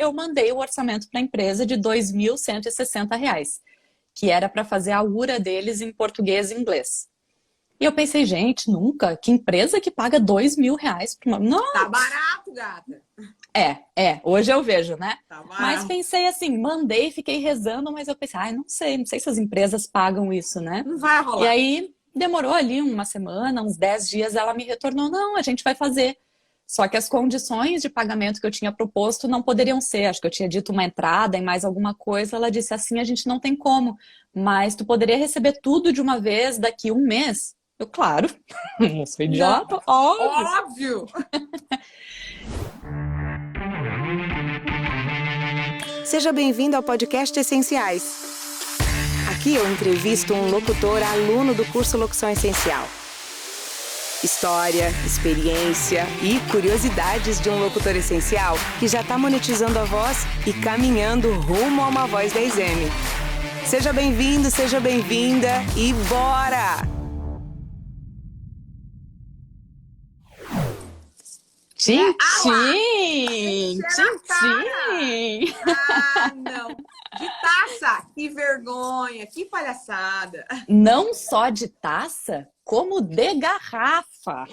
eu mandei o orçamento para a empresa de R$ 2.160, que era para fazer a URA deles em português e inglês. E eu pensei, gente, nunca, que empresa que paga R$ 2.000 para uma... Não! Tá barato, gata. Hoje eu vejo, né? Tá Mas barato. pensei assim, mandei, fiquei rezando, mas eu pensei, não sei se as empresas pagam isso, né? Não vai rolar. E aí demorou ali uma semana, uns 10 dias, ela me retornou, não, a gente vai fazer. Só que as condições de pagamento que eu tinha proposto não poderiam ser. Acho que eu tinha dito uma entrada e mais alguma coisa. Ela disse assim, a gente não tem como, mas tu poderia receber tudo de uma vez daqui um mês. Eu, claro, não sou idiota, óbvio. Óbvio! Seja bem-vindo ao podcast Essenciais. Aqui eu entrevisto um locutor aluno do curso Locução Essencial. História, experiência e curiosidades de um locutor essencial que já está monetizando a voz e caminhando rumo a uma voz 10M. Seja bem-vindo, seja bem-vinda e bora! Tchim, Tchim! tchim. Ah, não. De taça! Que vergonha, que palhaçada. Não só de taça, como de garrafa.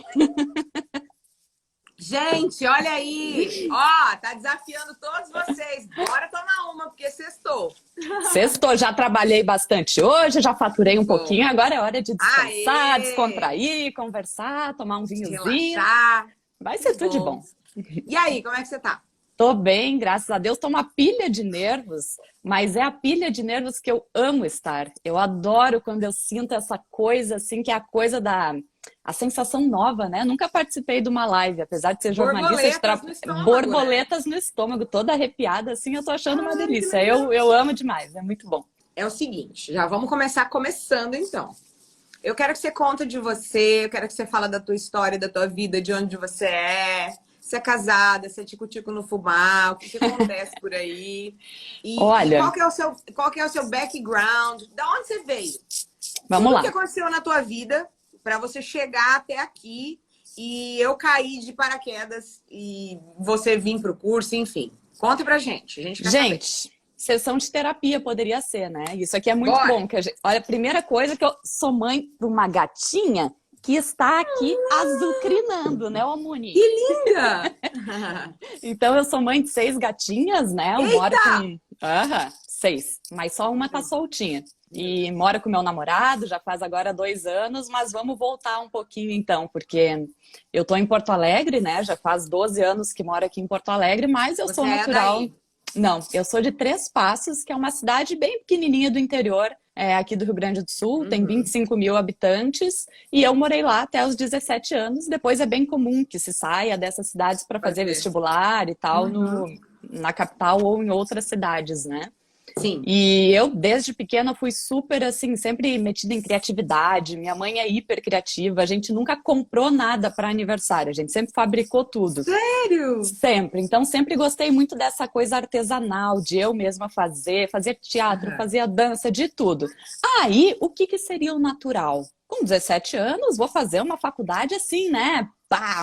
Gente, olha aí. Ó, tá desafiando todos vocês. Bora tomar uma, porque sextou. Sextou, já trabalhei bastante hoje, já faturei um pouquinho. Agora é hora de descansar, Aê! descontrair, conversar, tomar um vinhozinho. Relaxar. Vai ser tudo de bom. E aí, como é que você tá? Tô bem, graças a Deus. Tô uma pilha de nervos, mas é a pilha de nervos que eu amo estar. Eu adoro quando eu sinto essa coisa, assim, que é a coisa da... A sensação nova, né? Nunca participei de uma live, apesar de ser jornalista. Borboletas no estômago, toda arrepiada, assim, eu tô achando uma delícia. Eu amo demais, é muito bom. É o seguinte, já vamos começar começando, então. Eu quero que você conte de você, eu quero que você fale da tua história, da tua vida, de onde você é. Se é casada, se é tico-tico no fubá, o que acontece por aí. Olha, qual que é o seu background? Da onde você veio? Vamos lá. O que aconteceu na tua vida para você chegar até aqui e eu cair de paraquedas e você vir pro curso, enfim. Conta pra gente. A gente quer saber. Sessão de terapia poderia ser, né? Isso aqui é muito bom. Olha, a primeira coisa que eu sou mãe de uma gatinha que está aqui azucrinando, né, ô Moni? Que linda! Então, eu sou mãe de 6 gatinhas, né? Eu moro com... 6. Mas só uma tá soltinha. E moro com meu namorado, já faz agora 2 anos, mas vamos voltar um pouquinho então, porque eu tô em Porto Alegre, né? Já faz 12 anos que moro aqui em Porto Alegre, mas eu sou natural... Não, eu sou de Três Passos, que é uma cidade bem pequenininha do interior, aqui do Rio Grande do Sul, tem 25 mil habitantes, e eu morei lá até os 17 anos. Depois é bem comum que se saia dessas cidades para fazer vestibular e tal, na capital ou em outras cidades, né? Sim. E eu, desde pequena, fui super, assim, sempre metida em criatividade. Minha mãe é hiper criativa. A gente nunca comprou nada para aniversário. A gente sempre fabricou tudo. Sério? Sempre. Então, sempre gostei muito dessa coisa artesanal, de eu mesma fazer teatro, fazer dança, de tudo. Aí, o que seria o natural? Com 17 anos, vou fazer uma faculdade assim, né?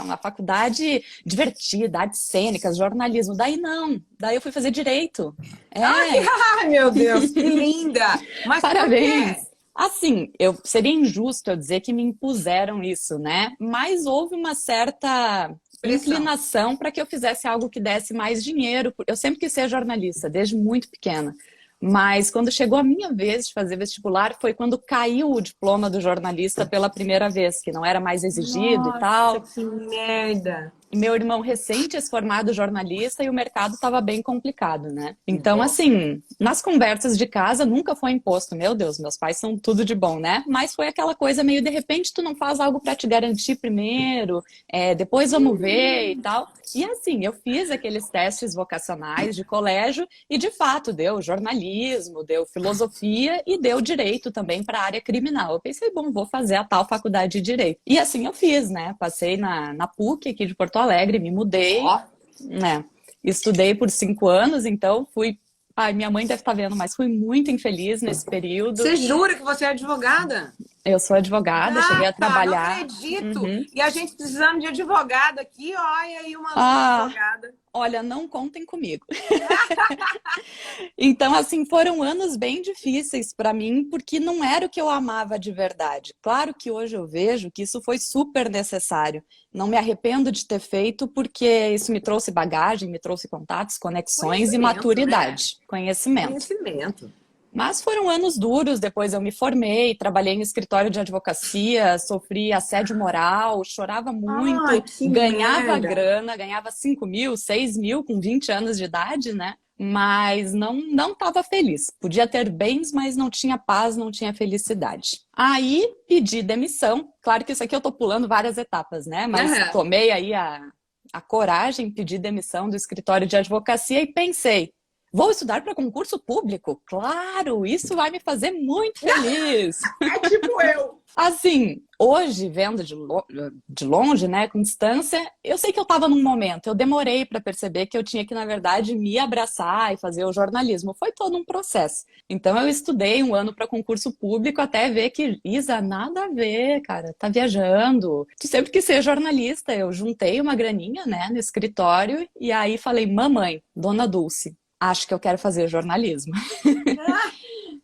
Uma faculdade divertida, artes cênicas, jornalismo. Daí não. Daí eu fui fazer direito. Ai, meu Deus, que linda! Mas parabéns! Assim, seria injusto eu dizer que me impuseram isso, né? Mas houve uma certa inclinação para que eu fizesse algo que desse mais dinheiro. Eu sempre quis ser jornalista, desde muito pequena. Mas quando chegou a minha vez de fazer vestibular, foi quando caiu o diploma do jornalista pela primeira vez, que não era mais exigido e tal. Nossa, que merda! Meu irmão recém-formado jornalista e o mercado estava bem complicado, né? Então, assim, nas conversas de casa nunca foi imposto. Meu Deus, meus pais são tudo de bom, né? Mas foi aquela coisa meio, de repente, tu não faz algo para te garantir primeiro, depois vamos ver e tal. E assim, eu fiz aqueles testes vocacionais de colégio e, de fato, deu jornalismo, deu filosofia e deu direito também para a área criminal. Eu pensei, bom, vou fazer a tal faculdade de direito. E assim eu fiz, né? Passei na PUC aqui de Porto Alegre, me mudei, né? Estudei por 5 anos, então fui... Ai, minha mãe deve estar vendo, mas fui muito infeliz nesse período. Você jura que você é advogada? Eu sou advogada, cheguei a trabalhar. Não acredito! E a gente precisando de advogado aqui, olha aí uma advogada. Olha, não contem comigo. Então, assim, foram anos bem difíceis para mim, porque não era o que eu amava de verdade. Claro que hoje eu vejo que isso foi super necessário. Não me arrependo de ter feito, porque isso me trouxe bagagem, me trouxe contatos, conexões e maturidade. Né? Conhecimento. Conhecimento. Mas foram anos duros, depois eu me formei, trabalhei em escritório de advocacia, sofri assédio moral, chorava muito, ganhava grana, ganhava 5 mil, 6 mil com 20 anos de idade, né? Mas não estava feliz. Podia ter bens, mas não tinha paz, não tinha felicidade. Aí pedi demissão. Claro que isso aqui eu tô pulando várias etapas, né? Mas tomei aí a coragem, pedi demissão do escritório de advocacia e pensei, vou estudar para concurso público? Claro, isso vai me fazer muito feliz. É tipo eu. Assim, hoje, vendo de longe, né, com distância, eu sei que eu estava num momento, eu demorei para perceber que eu tinha que, na verdade, me abraçar e fazer o jornalismo. Foi todo um processo. Então, eu estudei um ano para concurso público até ver que, Isa, nada a ver, cara, tá viajando. Tu sempre quis ser jornalista. Eu juntei uma graninha, né, no escritório e aí falei, mamãe, dona Dulce, acho que eu quero fazer jornalismo.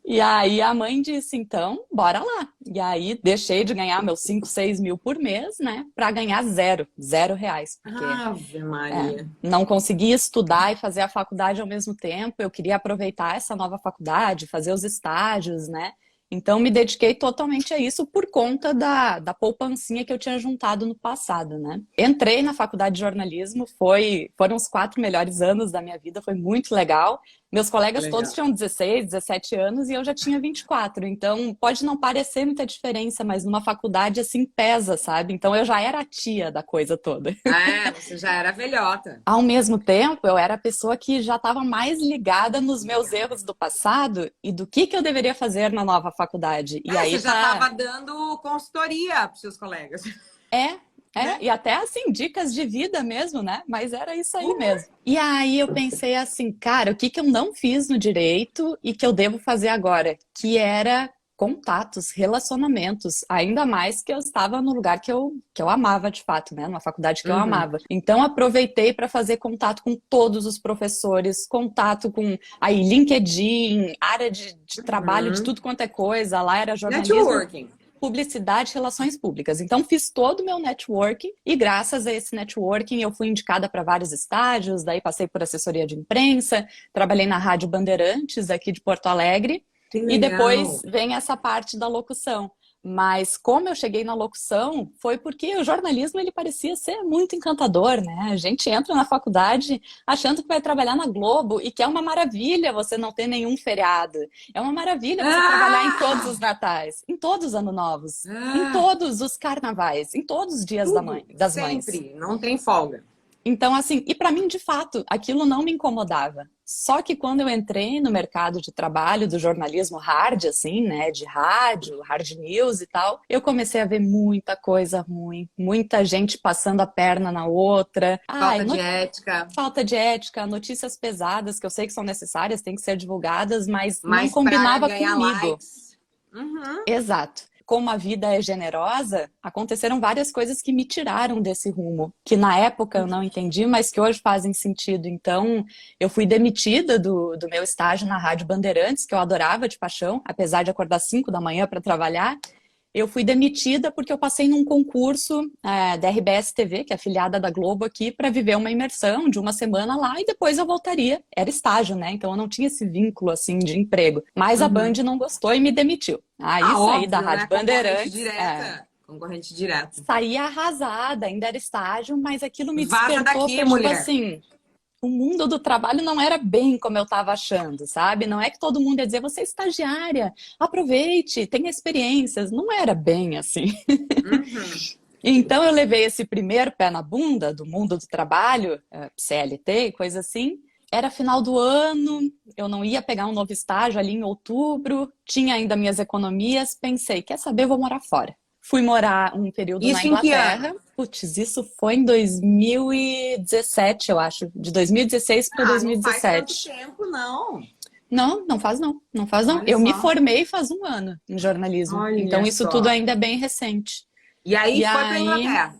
E aí a mãe disse, então, bora lá. E aí deixei de ganhar meus 5, 6 mil por mês, né? Pra ganhar zero reais. Porque Ave Maria. não conseguia estudar e fazer a faculdade ao mesmo tempo. Eu queria aproveitar essa nova faculdade, fazer os estágios, né? Então, me dediquei totalmente a isso por conta da poupancinha que eu tinha juntado no passado, né? Entrei na faculdade de jornalismo, foram os 4 melhores anos da minha vida, foi muito legal. Meus colegas todos tinham 16, 17 anos e eu já tinha 24. Então, pode não parecer muita diferença, mas numa faculdade, assim, pesa, sabe? Então, eu já era a tia da coisa toda. Você já era velhota. Ao mesmo tempo, eu era a pessoa que já estava mais ligada nos meus erros do passado e do que eu deveria fazer na nova faculdade. E aí você já estava dando consultoria para os seus colegas. E até assim, dicas de vida mesmo, né? Mas era isso aí mesmo. E aí eu pensei assim, cara, o que eu não fiz no direito e que eu devo fazer agora? Que era contatos, relacionamentos, ainda mais que eu estava no lugar que eu amava de fato, né? Numa faculdade que eu amava. Então aproveitei para fazer contato com todos os professores, contato com aí LinkedIn, área de trabalho, de tudo quanto é coisa. Lá era jornalismo. Networking. Publicidade e relações públicas. Então, fiz todo o meu networking e graças a esse networking eu fui indicada para vários estágios, daí passei por assessoria de imprensa, trabalhei na Rádio Bandeirantes aqui de Porto Alegre e depois vem essa parte da locução. Mas como eu cheguei na locução, foi porque o jornalismo ele parecia ser muito encantador, né? A gente entra na faculdade achando que vai trabalhar na Globo e que é uma maravilha você não ter nenhum feriado. É uma maravilha você trabalhar em todos os natais, em todos os anos novos, em todos os carnavais, em todos os dias das mães. Sempre, não tem folga. Então, assim, e para mim, de fato, aquilo não me incomodava. Só que quando eu entrei no mercado de trabalho do jornalismo hard, assim, né, de rádio, hard news e tal, eu comecei a ver muita coisa ruim, muita gente passando a perna na outra. Falta de ética, notícias pesadas, que eu sei que são necessárias, têm que ser divulgadas, mas não combinava comigo. Exato. Como a vida é generosa, aconteceram várias coisas que me tiraram desse rumo, que na época eu não entendi, mas que hoje fazem sentido. Então, eu fui demitida do meu estágio na Rádio Bandeirantes, que eu adorava de paixão, apesar de acordar 5 da manhã para trabalhar. Eu fui demitida porque eu passei num concurso da RBS TV, que é afiliada da Globo aqui, para viver uma imersão de uma semana lá e depois eu voltaria. Era estágio, né? Então eu não tinha esse vínculo assim de emprego. Mas a Band não gostou e me demitiu. Aí saí óbvio, da Rádio Bandeirantes. Concorrente direta. Saí arrasada, ainda era estágio, mas aquilo me Vaza despertou daqui, pra, mulher. tipo assim, o mundo do trabalho não era bem como eu estava achando, sabe? Não é que todo mundo ia dizer, você é estagiária, aproveite, tenha experiências. Não era bem assim. Então eu levei esse primeiro pé na bunda do mundo do trabalho, CLT, coisa assim. Era final do ano, eu não ia pegar um novo estágio ali em outubro, tinha ainda minhas economias, pensei, quer saber, eu vou morar fora. Fui morar um período na Inglaterra. Putz, isso foi em 2017, eu acho. De 2016 para 2017. Não faz tanto tempo, não. Não faz não. Não faz não. Eu me formei faz um ano em jornalismo. Então isso tudo ainda é bem recente. E aí foi para Inglaterra.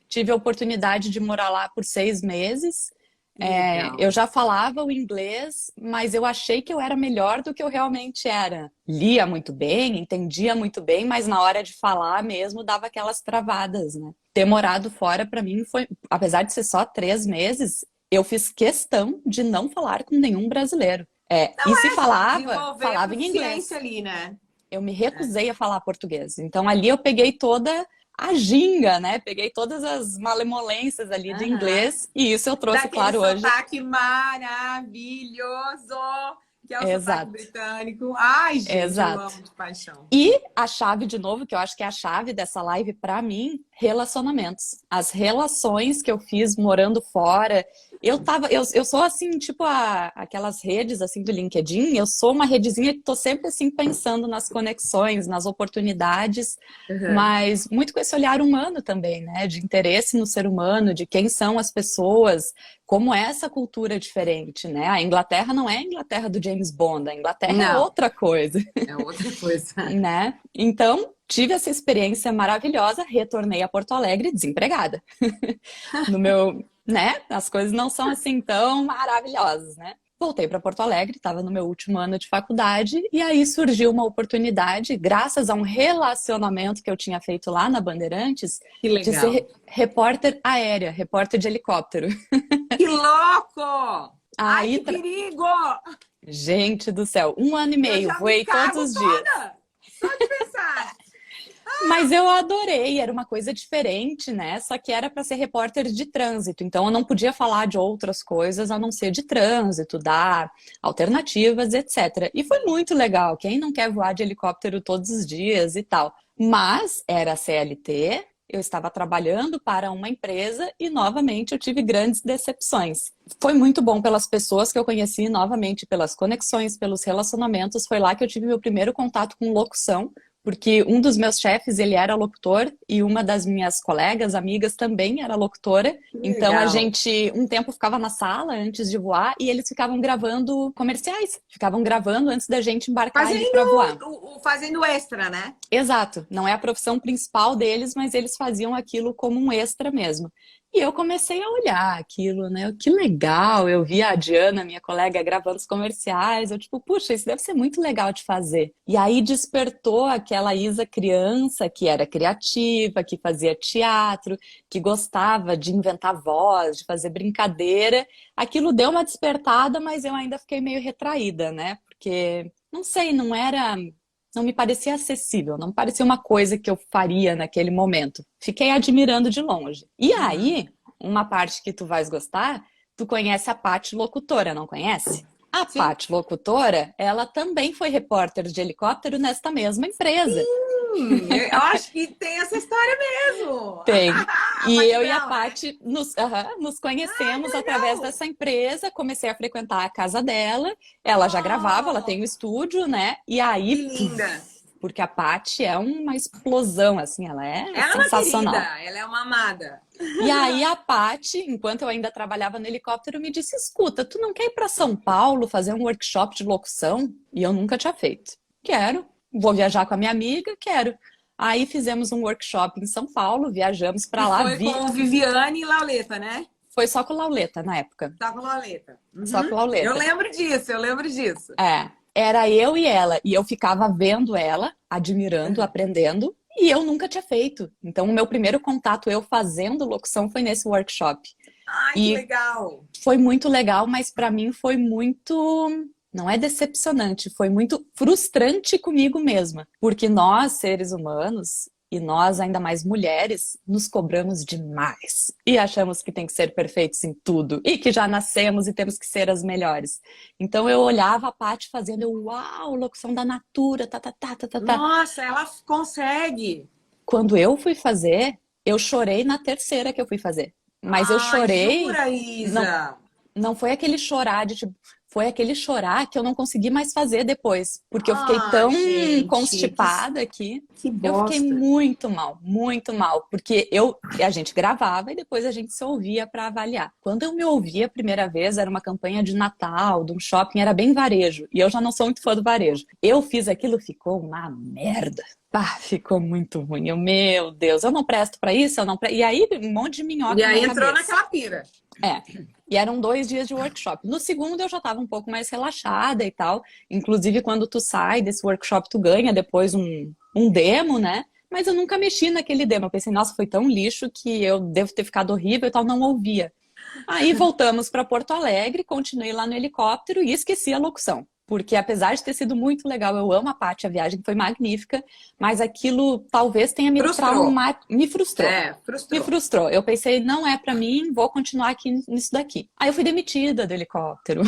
Tive a oportunidade de morar lá por 6 meses. Legal. Eu já falava o inglês, mas eu achei que eu era melhor do que eu realmente era. Lia muito bem, entendia muito bem, mas na hora de falar mesmo dava aquelas travadas, né? Ter morado fora para mim foi, apesar de ser só 3 meses, eu fiz questão de não falar com nenhum brasileiro. E se falava, Desenvolver a falava em inglês. proficiência ali, né? Eu me recusei a falar português. Então ali eu peguei toda a ginga, né? Peguei todas as malemolências ali de inglês e isso eu trouxe, Daquele claro, hoje. sotaque maravilhoso, que é o sotaque Exato. britânico. Ai, gente, Exato. eu amo de paixão. E a chave, de novo, que eu acho que é a chave dessa live pra mim, relacionamentos. As relações que eu fiz morando fora. Eu sou assim, tipo aquelas redes assim do LinkedIn, eu sou uma redezinha que tô sempre assim pensando nas conexões, nas oportunidades, mas muito com esse olhar humano também, né? De interesse no ser humano, de quem são as pessoas, como é essa cultura diferente, né? A Inglaterra não é a Inglaterra do James Bond, a Inglaterra é outra coisa. É outra coisa. Né? Então, tive essa experiência maravilhosa, retornei a Porto Alegre desempregada. No meu, né? As coisas não são assim tão maravilhosas, né? Voltei para Porto Alegre, estava no meu último ano de faculdade, e aí surgiu uma oportunidade, graças a um relacionamento que eu tinha feito lá na Bandeirantes, de ser repórter aérea, repórter de helicóptero. Que louco! Aí, que perigo! Gente do céu, 1 ano e meio, voei todos os dias. Só de pensar. Mas eu adorei, era uma coisa diferente, né? Só que era para ser repórter de trânsito, então eu não podia falar de outras coisas a não ser de trânsito, dar alternativas, etc. E foi muito legal. Quem não quer voar de helicóptero todos os dias e tal? Mas era CLT, eu estava trabalhando para uma empresa e novamente eu tive grandes decepções. Foi muito bom pelas pessoas que eu conheci, novamente pelas conexões, pelos relacionamentos. Foi lá que eu tive meu primeiro contato com locução. Porque um dos meus chefes, ele era locutor e uma das minhas colegas, amigas, também era locutora. Então a gente, um tempo, ficava na sala antes de voar e eles ficavam gravando comerciais. Ficavam gravando antes da gente embarcar para voar. Fazendo extra, né? Exato. Não é a profissão principal deles, mas eles faziam aquilo como um extra mesmo. E eu comecei a olhar aquilo, né? Que legal! Eu vi a Diana, minha colega, gravando os comerciais. Eu tipo, puxa, isso deve ser muito legal de fazer. E aí despertou aquela Isa criança que era criativa, que fazia teatro, que gostava de inventar voz, de fazer brincadeira. Aquilo deu uma despertada, mas eu ainda fiquei meio retraída, né? Porque, não sei, não me parecia acessível, não me parecia uma coisa que eu faria naquele momento. Fiquei admirando de longe. E aí, uma parte que tu vais gostar, tu conhece a Paty Locutora, não conhece? A Paty Locutora, ela também foi repórter de helicóptero nesta mesma empresa. Eu acho que tem essa história mesmo. Tem. E eu e a Paty nos conhecemos através dessa empresa, comecei a frequentar a casa dela, ela já gravava, ela tem um estúdio, né? E aí, que linda! Porque a Paty é uma explosão, assim, ela é sensacional. É uma querida, ela é uma amada. E aí a Paty, enquanto eu ainda trabalhava no helicóptero, me disse, escuta, tu não quer ir para São Paulo fazer um workshop de locução? E eu nunca tinha feito. Quero. Vou viajar com a minha amiga, quero. Aí fizemos um workshop em São Paulo, viajamos para lá. Foi com Viviane e Lauleta, né? Foi só com Lauleta na época. Só com Lauleta. Só com Lauleta. Eu lembro disso. Era eu e ela. E eu ficava vendo ela, admirando, aprendendo. E eu nunca tinha feito. Então o meu primeiro contato, eu fazendo locução, foi nesse workshop. Ai, que legal! Foi muito legal, mas para mim foi muito... Não é decepcionante, foi muito frustrante comigo mesma. Porque nós, seres humanos, e nós, ainda mais mulheres, nos cobramos demais. E achamos que tem que ser perfeitos em tudo. E que já nascemos e temos que ser as melhores. Então eu olhava a Paty fazendo, uau, locução da Natura, Nossa, ela consegue! Quando eu fui fazer, eu chorei na terceira que eu fui fazer. Mas eu chorei... Jura, Isa? Não foi aquele chorar de tipo... foi aquele chorar que eu não consegui mais fazer depois. Porque eu fiquei tão constipada aqui. Que bosta. Eu fiquei muito mal, muito mal. Porque a gente gravava e depois a gente se ouvia para avaliar. Quando eu me ouvi a primeira vez, era uma campanha de Natal, de um shopping, era bem varejo. E eu já não sou muito fã do varejo. Eu fiz aquilo, ficou uma merda. Pá, ficou muito ruim. Meu Deus, eu não presto pra isso, eu não presto. E aí, um monte de minhoca E aí na entrou cabeça. naquela pira. E eram 2 dias de workshop. No segundo, eu já tava um pouco mais relaxada e tal. Inclusive, quando tu sai desse workshop, tu ganha depois um demo, né? Mas eu nunca mexi naquele demo. Eu pensei, nossa, foi tão lixo que eu devo ter ficado horrível e tal, não ouvia. Aí voltamos para Porto Alegre, continuei lá no helicóptero e esqueci a locução. Porque apesar de ter sido muito legal, eu amo a Paty, a viagem foi magnífica, mas aquilo talvez tenha me traumado, me frustrou. Frustrou. Me frustrou. Eu pensei, não é pra mim, vou continuar aqui nisso daqui. Aí eu fui demitida do helicóptero.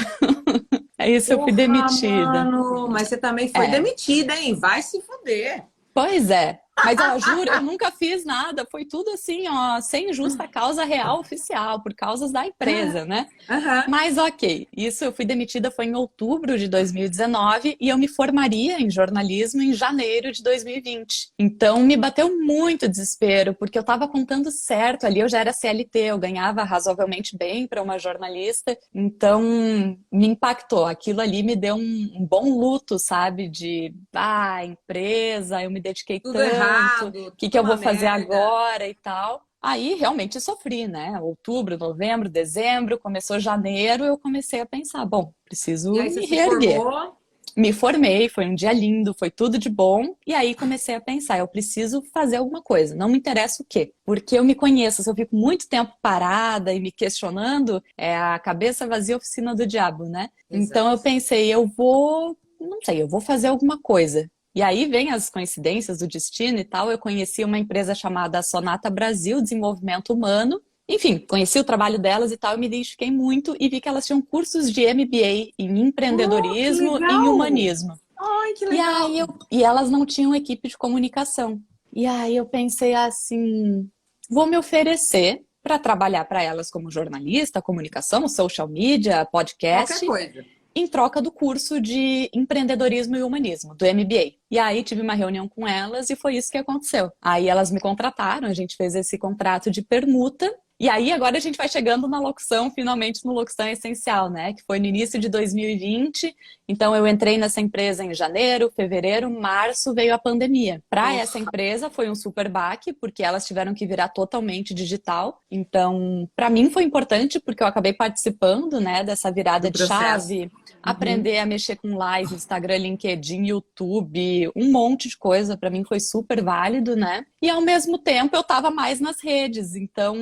É isso, eu fui demitida. Mano, mas você também foi demitida, hein? Vai se foder. Pois é. Mas, ó, juro, eu nunca fiz nada. Foi tudo assim, ó, sem justa causa real oficial, por causas da empresa, né? Mas, ok. Isso, eu fui demitida foi em outubro de 2019 e eu me formaria em jornalismo em janeiro de 2020. Então, me bateu muito desespero, porque eu tava contando certo ali. Eu já era CLT, eu ganhava razoavelmente bem para uma jornalista. Então, me impactou. Aquilo ali me deu um bom luto, sabe? De, empresa, eu me dediquei tanto. O que eu vou fazer agora e tal. Aí realmente sofri, né? Outubro, novembro, dezembro, começou janeiro, eu comecei a pensar, bom, preciso me reerguer. Me formei, foi um dia lindo, foi tudo de bom. E aí comecei a pensar, eu preciso fazer alguma coisa, não me interessa o quê. Porque eu me conheço, se eu fico muito tempo parada e me questionando, é a cabeça vazia, oficina do diabo, né? Exato. Então eu pensei, eu vou fazer alguma coisa. E aí vem as coincidências do destino e tal. Eu conheci uma empresa chamada Sonata Brasil, Desenvolvimento Humano. Enfim, conheci o trabalho delas e tal, eu me identifiquei muito e vi que elas tinham cursos de MBA em empreendedorismo e em humanismo. Ai, que legal! E elas não tinham equipe de comunicação. E aí eu pensei assim, vou me oferecer para trabalhar para elas como jornalista, comunicação, social media, podcast. Qualquer coisa. Em troca do curso de empreendedorismo e humanismo, do MBA. E aí tive uma reunião com elas e foi isso que aconteceu. Aí elas me contrataram, a gente fez esse contrato de permuta. E aí agora a gente vai chegando na locução, finalmente no Locução Essencial, né? Que foi no início de 2020. Então eu entrei nessa empresa em janeiro, fevereiro, março veio a pandemia. Para essa empresa foi um super baque, porque elas tiveram que virar totalmente digital. Então, para mim foi importante, porque eu acabei participando, né, dessa virada de chave. Aprender a mexer com live, Instagram, LinkedIn, YouTube, um monte de coisa. Para mim foi super válido, né? E ao mesmo tempo eu tava mais nas redes. Então,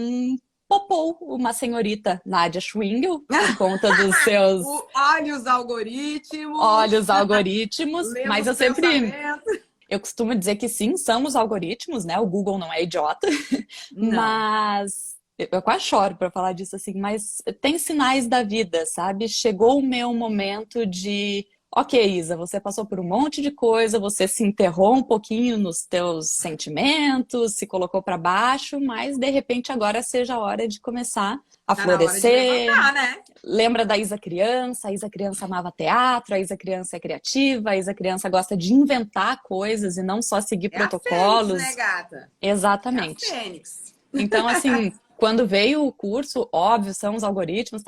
popou uma senhorita, Nádia Schwingel, por conta dos seus... Olha os algoritmos. Olha os algoritmos. Mas eu sempre... Pensamento. Eu costumo dizer que sim, são os algoritmos, né? O Google não é idiota. Não. Mas... Eu quase choro para falar disso assim, mas tem sinais da vida, sabe? Chegou o meu momento de... Ok, Isa, você passou por um monte de coisa, você se enterrou um pouquinho nos teus sentimentos, se colocou para baixo, mas de repente agora seja a hora de começar a florescer. Levantar, né? Lembra da Isa criança? A Isa criança amava teatro, a Isa criança é criativa, a Isa criança gosta de inventar coisas e não só seguir protocolos. A Fênix, né, gata? Exatamente. É a Fênix. Então, assim... Quando veio o curso, óbvio, são os algoritmos,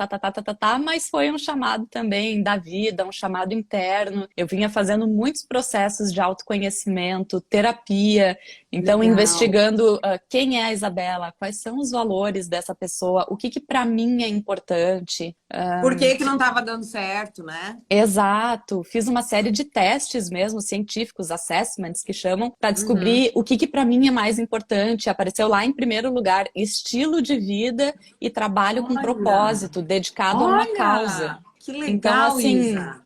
mas foi um chamado também da vida, um chamado interno. Eu vinha fazendo muitos processos de autoconhecimento, terapia, então investigando quem é a Isabela, quais são os valores dessa pessoa, o que para mim é importante. Por que não estava dando certo, né? Exato. Fiz uma série de testes mesmo, científicos, assessments que chamam, para descobrir o que para mim é mais importante. Apareceu lá em primeiro lugar, estilo de vida e trabalho com propósito, dedicado a uma causa. Que legal, então, assim, Isa.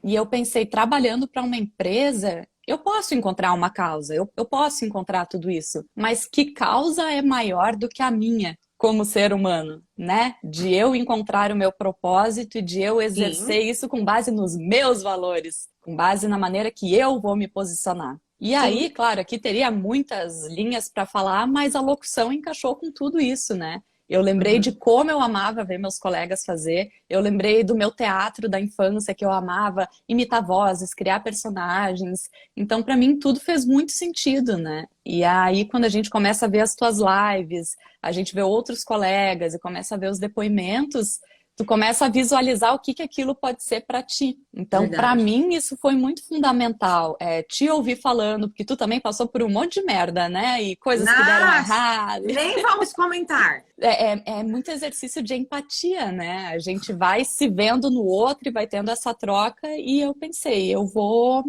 E eu pensei, trabalhando para uma empresa, eu posso encontrar uma causa, eu posso encontrar tudo isso, mas que causa é maior do que a minha como ser humano, né? De eu encontrar o meu propósito e de eu exercer isso com base nos meus valores, com base na maneira que eu vou me posicionar. E aí, claro, aqui teria muitas linhas para falar, mas a locução encaixou com tudo isso, né? Eu lembrei de como eu amava ver meus colegas fazer. Eu lembrei do meu teatro da infância, que eu amava imitar vozes, criar personagens. Então, para mim, tudo fez muito sentido, né? E aí, quando a gente começa a ver as tuas lives, a gente vê outros colegas e começa a ver os depoimentos, tu começa a visualizar o que que aquilo pode ser para ti. Então, para Verdade. mim, isso foi muito fundamental. Te ouvir falando, porque tu também passou por um monte de merda, né? E coisas que deram Nossa, errado. nem vamos comentar. É muito exercício de empatia, né? A gente vai se vendo no outro e vai tendo essa troca. E eu pensei, vou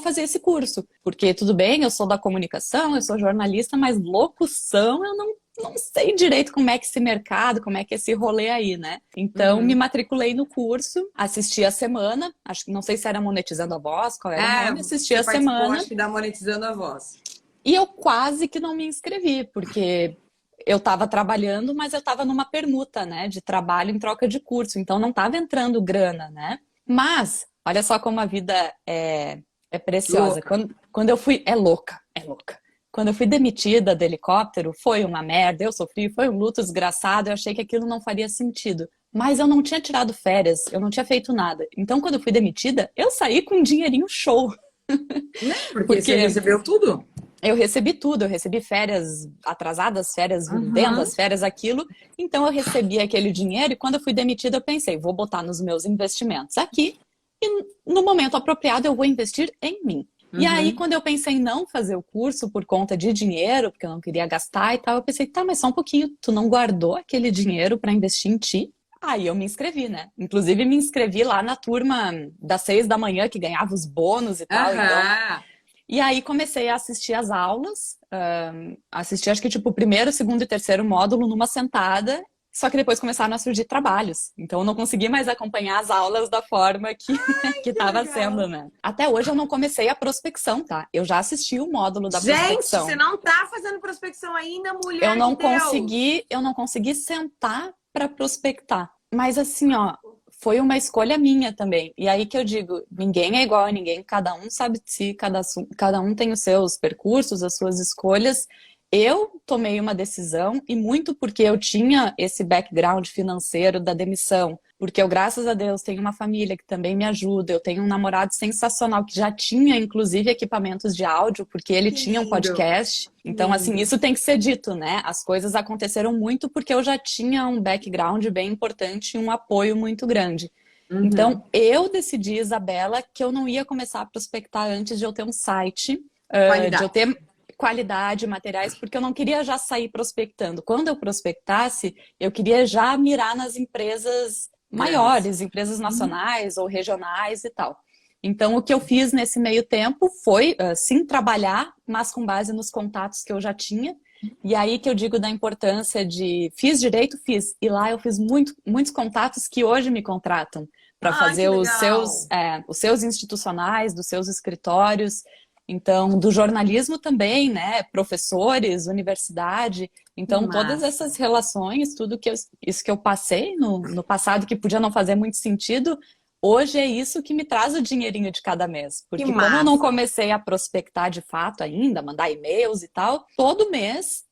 fazer esse curso. Porque tudo bem, eu sou da comunicação, eu sou jornalista, mas locução eu não sei direito como é que esse mercado, como é que esse rolê aí, né? Então, me matriculei no curso, assisti a semana, acho que não sei se era Monetizando a Voz, qual era o nome, assisti a semana. Acho que da Monetizando a Voz. E eu quase que não me inscrevi, porque eu estava trabalhando, mas eu estava numa permuta, né, de trabalho em troca de curso, então não estava entrando grana, né? Mas, olha só como a vida é preciosa. Quando eu fui... É louca, é louca. Quando eu fui demitida do helicóptero, foi uma merda, eu sofri, foi um luto desgraçado, eu achei que aquilo não faria sentido. Mas eu não tinha tirado férias, eu não tinha feito nada. Então, quando eu fui demitida, eu saí com um dinheirinho show. Porque você recebeu tudo? Eu recebi tudo, eu recebi férias atrasadas, férias vindendas, férias aquilo. Então, eu recebi aquele dinheiro e quando eu fui demitida, eu pensei, vou botar nos meus investimentos aqui e no momento apropriado eu vou investir em mim. E aí, quando eu pensei em não fazer o curso por conta de dinheiro, porque eu não queria gastar e tal, eu pensei, tá, mas só um pouquinho, tu não guardou aquele dinheiro para investir em ti? Aí eu me inscrevi, né? Inclusive, me inscrevi lá na turma das 6 da manhã, que ganhava os bônus e tal. Então... E aí comecei a assistir as aulas, assisti acho que tipo o primeiro, segundo e terceiro módulo numa sentada, só que depois começaram a surgir trabalhos. Então eu não consegui mais acompanhar as aulas da forma que estava sendo, né? Até hoje eu não comecei a prospecção, tá? Eu já assisti o módulo da prospecção. Gente, você não tá fazendo prospecção ainda, mulher eu não de Deus. eu não consegui sentar para prospectar. Mas assim, ó, foi uma escolha minha também. E aí que eu digo, ninguém é igual a ninguém, cada um sabe de si, cada um tem os seus percursos, as suas escolhas. Eu tomei uma decisão, e muito porque eu tinha esse background financeiro da demissão, porque eu, graças a Deus, tenho uma família que também me ajuda, eu tenho um namorado sensacional que já tinha, inclusive, equipamentos de áudio, porque ele tinha um podcast. Então, assim, isso tem que ser dito, né? As coisas aconteceram muito porque eu já tinha um background bem importante e um apoio muito grande. Então, eu decidi, Isabela, que eu não ia começar a prospectar antes de eu ter um site, de eu ter qualidade, materiais, porque eu não queria já sair prospectando. Quando eu prospectasse, eu queria já mirar nas empresas maiores, empresas nacionais ou regionais e tal. Então, o que eu fiz nesse meio tempo foi, sim, trabalhar, mas com base nos contatos que eu já tinha. E aí que eu digo da importância de... Fiz direito? Fiz. E lá eu fiz muitos contatos que hoje me contratam para fazer os seus institucionais, dos seus escritórios. Então, do jornalismo também, né? Professores, universidade. Então, todas essas relações, tudo isso que eu passei no passado, que podia não fazer muito sentido, hoje é isso que me traz o dinheirinho de cada mês. Porque como eu não comecei a prospectar de fato ainda, mandar e-mails e tal, todo mês,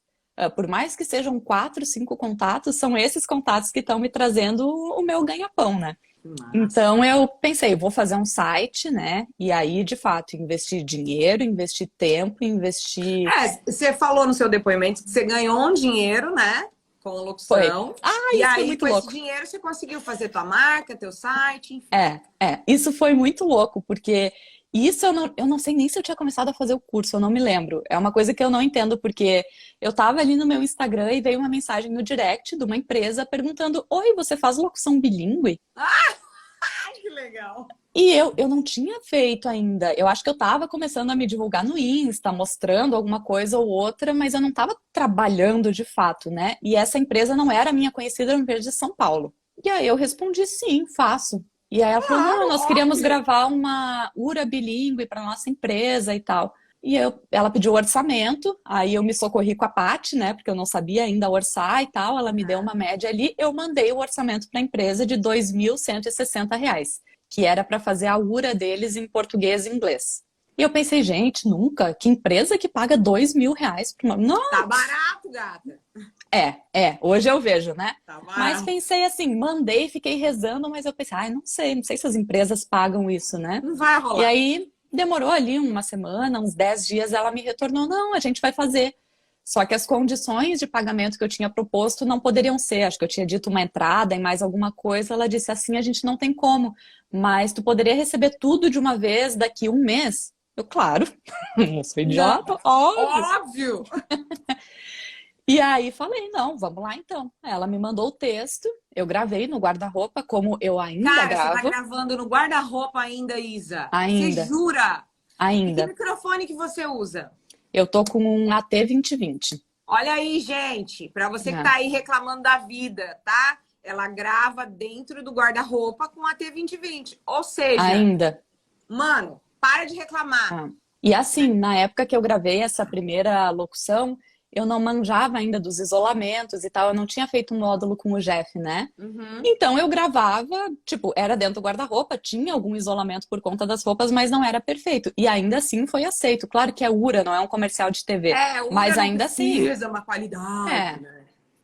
por mais que sejam 4, 5 contatos, são esses contatos que estão me trazendo o meu ganha-pão, né? Então eu pensei, vou fazer um site, né? E aí, de fato, investir dinheiro, investir tempo, investir... Você falou no seu depoimento que você ganhou um dinheiro, né? Com a locução. E aí, com esse dinheiro, você conseguiu fazer tua marca, teu site, enfim. Isso foi muito louco, porque isso eu não sei nem se eu tinha começado a fazer o curso, eu não me lembro. É uma coisa que eu não entendo, porque eu tava ali no meu Instagram e veio uma mensagem no direct de uma empresa perguntando: oi, você faz locução bilíngue? Que legal! E eu não tinha feito ainda. Eu acho que eu tava começando a me divulgar no Insta, mostrando alguma coisa ou outra, mas eu não tava trabalhando de fato, né? E essa empresa não era minha conhecida, era uma empresa de São Paulo. E aí eu respondi, sim, faço. E aí ela falou, não, nós queríamos gravar uma URA bilíngue para nossa empresa e tal. E ela pediu o orçamento, aí eu me socorri com a Paty, né? Porque eu não sabia ainda orçar e tal. Ela me deu uma média ali, eu mandei o orçamento para a empresa de R$ 2.160, que era para fazer a URA deles em português e inglês. E eu pensei, gente, nunca, que empresa que paga R$ 2.000 por uma... Não! Tá barato, gata! Hoje eu vejo, né? Tava... Mas pensei assim, mandei, fiquei rezando, mas eu pensei, ai, não sei se as empresas pagam isso, né? Não vai rolar. E aí demorou ali uma semana, uns 10 dias, ela me retornou, não, a gente vai fazer. Só que as condições de pagamento que eu tinha proposto não poderiam ser. Acho que eu tinha dito uma entrada e mais alguma coisa. Ela disse assim, a gente não tem como, mas tu poderia receber tudo de uma vez daqui um mês. Eu, claro, não sou idiota, óbvio. Óbvio! E aí falei, não, vamos lá então. Ela me mandou o texto, eu gravei no guarda-roupa, como eu ainda Cara, gravo. você tá gravando no guarda-roupa ainda, Isa? Ainda. Você jura? Ainda. E que microfone que você usa? Eu tô com um AT2020. Olha aí, gente, para você que tá aí reclamando da vida, tá? Ela grava dentro do guarda-roupa com a T2020. Ou seja, Ainda. Mano, para de reclamar. E assim, na época que eu gravei essa primeira locução, eu não manjava ainda dos isolamentos e tal, eu não tinha feito um módulo com o Jeff, né? Uhum. Então eu gravava, tipo, era dentro do guarda-roupa, tinha algum isolamento por conta das roupas, mas não era perfeito. E ainda assim foi aceito. Claro que é URA, não é um comercial de TV. Ura mas não ainda assim. precisa uma qualidade,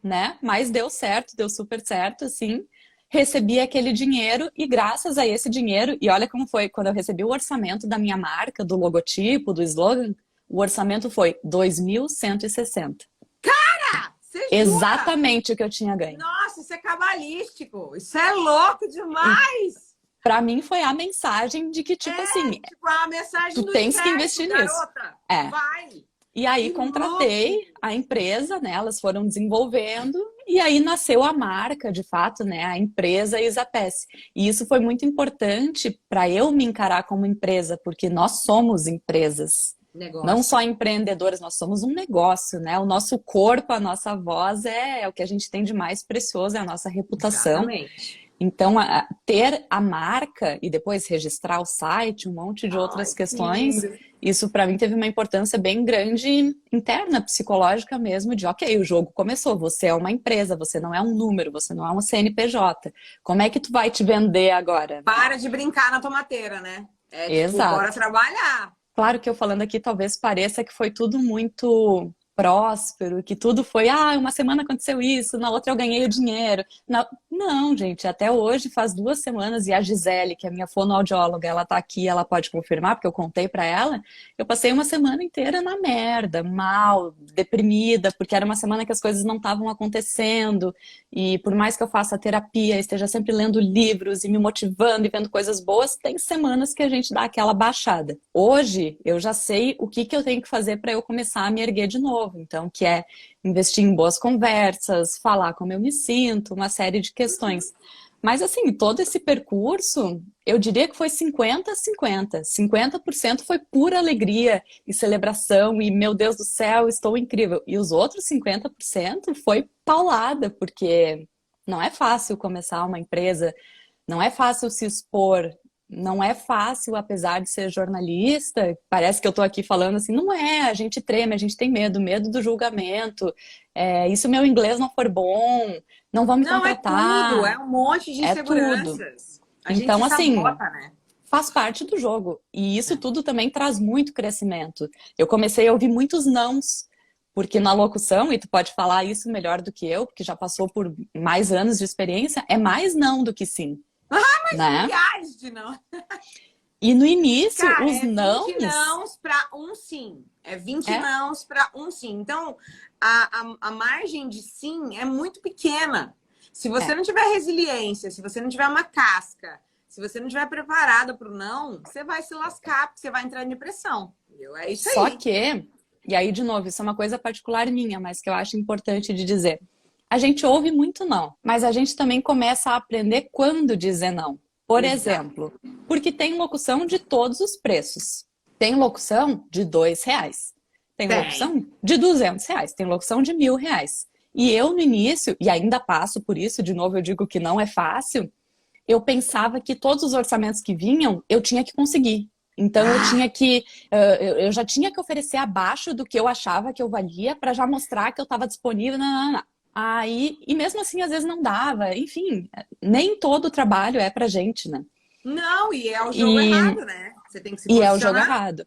né? Mas deu certo, deu super certo, assim. Recebi aquele dinheiro e graças a esse dinheiro, e olha como foi, quando eu recebi o orçamento da minha marca, do logotipo, do slogan, o orçamento foi 2.160. Cara, você jura? Exatamente o que eu tinha ganho. Nossa, isso é cabalístico. Isso é louco demais. Pra mim foi a mensagem de que, tipo assim, tipo, a mensagem tu do tens que universo, investir nisso. garota. Vai. E aí contratei a empresa, né? Elas foram desenvolvendo e aí nasceu a marca, de fato, né? A empresa Isapes. E isso foi muito importante para eu me encarar como empresa, porque nós somos empresas. Negócio. Não só empreendedoras, nós somos um negócio, né? O nosso corpo, a nossa voz é o que a gente tem de mais precioso, é a nossa reputação. Exatamente. Então, ter a marca e depois registrar o site, um monte de outras questões, isso para mim teve uma importância bem grande interna, psicológica mesmo, de ok, o jogo começou, você é uma empresa, você não é um número, você não é um CNPJ. Como é que tu vai te vender agora? Para de brincar na tomateira, né? Exato. Bora trabalhar. Claro que eu falando aqui talvez pareça que foi tudo muito próspero, que tudo foi, uma semana aconteceu isso, na outra eu ganhei o dinheiro. Não, gente, até hoje faz 2 semanas e a Gisele, que é minha fonoaudióloga, ela tá aqui, ela pode confirmar, porque eu contei pra ela, eu passei uma semana inteira na merda, mal, deprimida, porque era uma semana que as coisas não estavam acontecendo e por mais que eu faça terapia, esteja sempre lendo livros e me motivando e vendo coisas boas, tem semanas que a gente dá aquela baixada. Hoje, eu já sei o que eu tenho que fazer pra eu começar a me erguer de novo. Então, que é investir em boas conversas, falar como eu me sinto, uma série de questões. Mas, assim, todo esse percurso, eu diria que foi 50-50. 50% foi pura alegria e celebração e, meu Deus do céu, estou incrível. E os outros 50% foi paulada, porque não é fácil começar uma empresa, não é fácil se expor, não é fácil, apesar de ser jornalista, parece que eu tô aqui falando assim, não é, a gente treme, a gente tem medo do julgamento, e se o meu inglês não for bom, não vão me contratar. É tudo, é um monte de inseguranças. A gente então, assim, sabota, né? Faz parte do jogo, e isso tudo também traz muito crescimento. Eu comecei a ouvir muitos nãos, porque na locução, e tu pode falar isso melhor do que eu, porque já passou por mais anos de experiência, é mais não do que sim. Mas né? milhares de não. E no início, Cara, os nãos... 20 nãos para um sim. É 20 nãos para um sim. Então, a margem de sim é muito pequena. Se você não tiver resiliência, se você não tiver uma casca, se você não estiver preparada para o não, você vai se lascar, porque você vai entrar em depressão. Entendeu? É isso aí. Só que, e aí de novo, isso é uma coisa particular minha, mas que eu acho importante de dizer. A gente ouve muito não, mas a gente também começa a aprender quando dizer não. Por exemplo, porque tem locução de todos os preços. Tem locução de R$2, tem locução de R$200, tem locução de R$1.000. E eu no início, e ainda passo por isso, de novo eu digo que não é fácil, eu pensava que todos os orçamentos que vinham, eu tinha que conseguir. Então eu tinha que, eu já tinha que oferecer abaixo do que eu achava que eu valia para já mostrar que eu estava disponível. Aí, e mesmo assim, às vezes não dava. Enfim, nem todo trabalho é pra gente, né? Não, e é o jogo errado, né? Você tem que se posicionar. E é o jogo errado.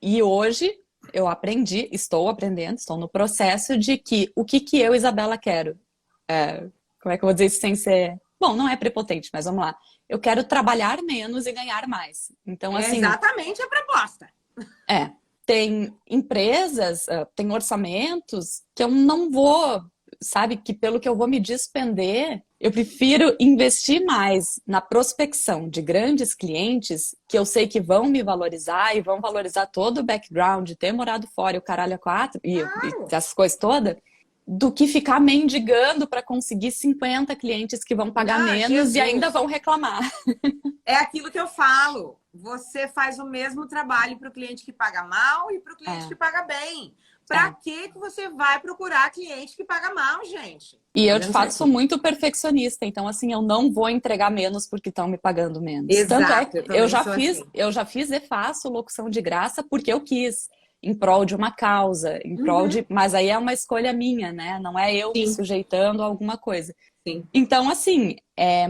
E hoje, eu aprendi, estou aprendendo, estou no processo de que o que eu, Isabela, quero. Como é que eu vou dizer isso sem ser... Bom, não é prepotente, mas vamos lá. Eu quero trabalhar menos e ganhar mais. Então, É assim... exatamente a proposta. Tem empresas, tem orçamentos que eu não vou, sabe, que pelo que eu vou me despender, eu prefiro investir mais na prospecção de grandes clientes que eu sei que vão me valorizar e vão valorizar todo o background, ter morado fora e o caralho a quatro, e essas coisas todas, do que ficar mendigando para conseguir 50 clientes que vão pagar menos Jesus. e ainda vão reclamar. É aquilo que eu falo. Você faz o mesmo trabalho para o cliente que paga mal e para o cliente que paga bem. Para que você vai procurar cliente que paga mal, gente? E eu, de fato, sou muito perfeccionista. Então, assim, eu não vou entregar menos porque estão me pagando menos. Exato, Tanto é que assim. eu já fiz e faço locução de graça porque eu quis. Em prol de uma causa, em prol de... Mas aí é uma escolha minha, né? Não é eu me sujeitando a alguma coisa. Sim. Então, assim,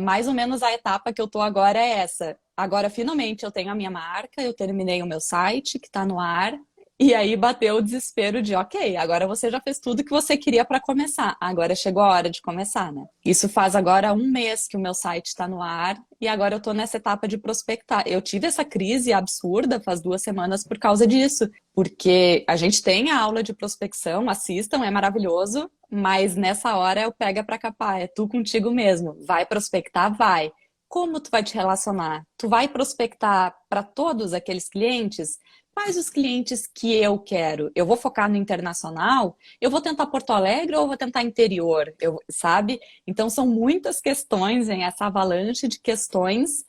mais ou menos a etapa que eu tô agora é essa. Agora, finalmente, eu tenho a minha marca, eu terminei o meu site, que tá no ar, e aí bateu o desespero de, ok, agora você já fez tudo que você queria para começar. Agora chegou a hora de começar, né? Isso faz agora 1 mês que o meu site está no ar, e agora eu tô nessa etapa de prospectar. Eu tive essa crise absurda faz 2 semanas por causa disso, porque a gente tem a aula de prospecção, assistam, é maravilhoso, mas nessa hora eu pega pra capar, é tu contigo mesmo. Vai prospectar? Vai. Como tu vai te relacionar? Tu vai prospectar para todos aqueles clientes? Quais os clientes que eu quero? Eu vou focar no internacional? Eu vou tentar Porto Alegre ou eu vou tentar interior? Sabe? Então são muitas questões em essa avalanche de questões.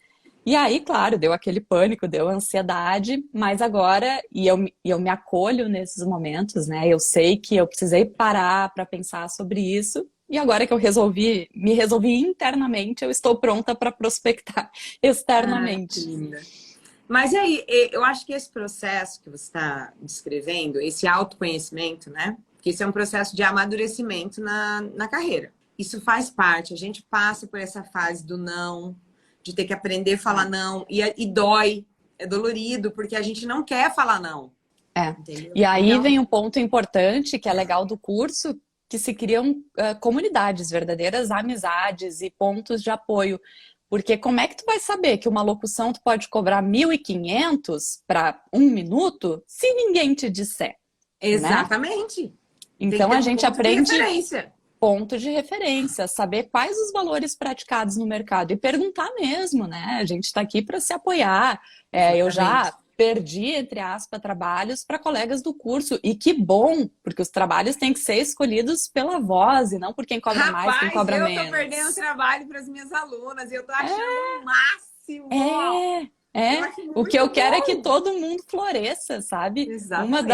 E aí, claro, deu aquele pânico, deu ansiedade, mas agora, e eu me acolho nesses momentos, né? Eu sei que eu precisei parar para pensar sobre isso. E agora que eu me resolvi internamente, eu estou pronta para prospectar externamente. Que linda. Mas aí, eu acho que esse processo que você está descrevendo, esse autoconhecimento, né? Que isso é um processo de amadurecimento na carreira. Isso faz parte, a gente passa por essa fase do não, de ter que aprender a falar não, e dói, é dolorido, porque a gente não quer falar não. Entendeu? E aí então... vem um ponto importante, que é legal do curso, que se criam comunidades, verdadeiras amizades e pontos de apoio. Porque como é que tu vai saber que uma locução tu pode cobrar 1.500 para 1 minuto se ninguém te disser? Exatamente. Né? Então a gente aprende ponto de referência, saber quais os valores praticados no mercado e perguntar mesmo, né? A gente está aqui para se apoiar. Eu já perdi, entre aspas, trabalhos para colegas do curso. E que bom, porque os trabalhos têm que ser escolhidos pela voz e não por quem cobra mais, quem cobra menos. Eu tô perdendo trabalho para as minhas alunas e eu tô achando o máximo. O que eu quero é que todo mundo floresça, sabe? Exatamente.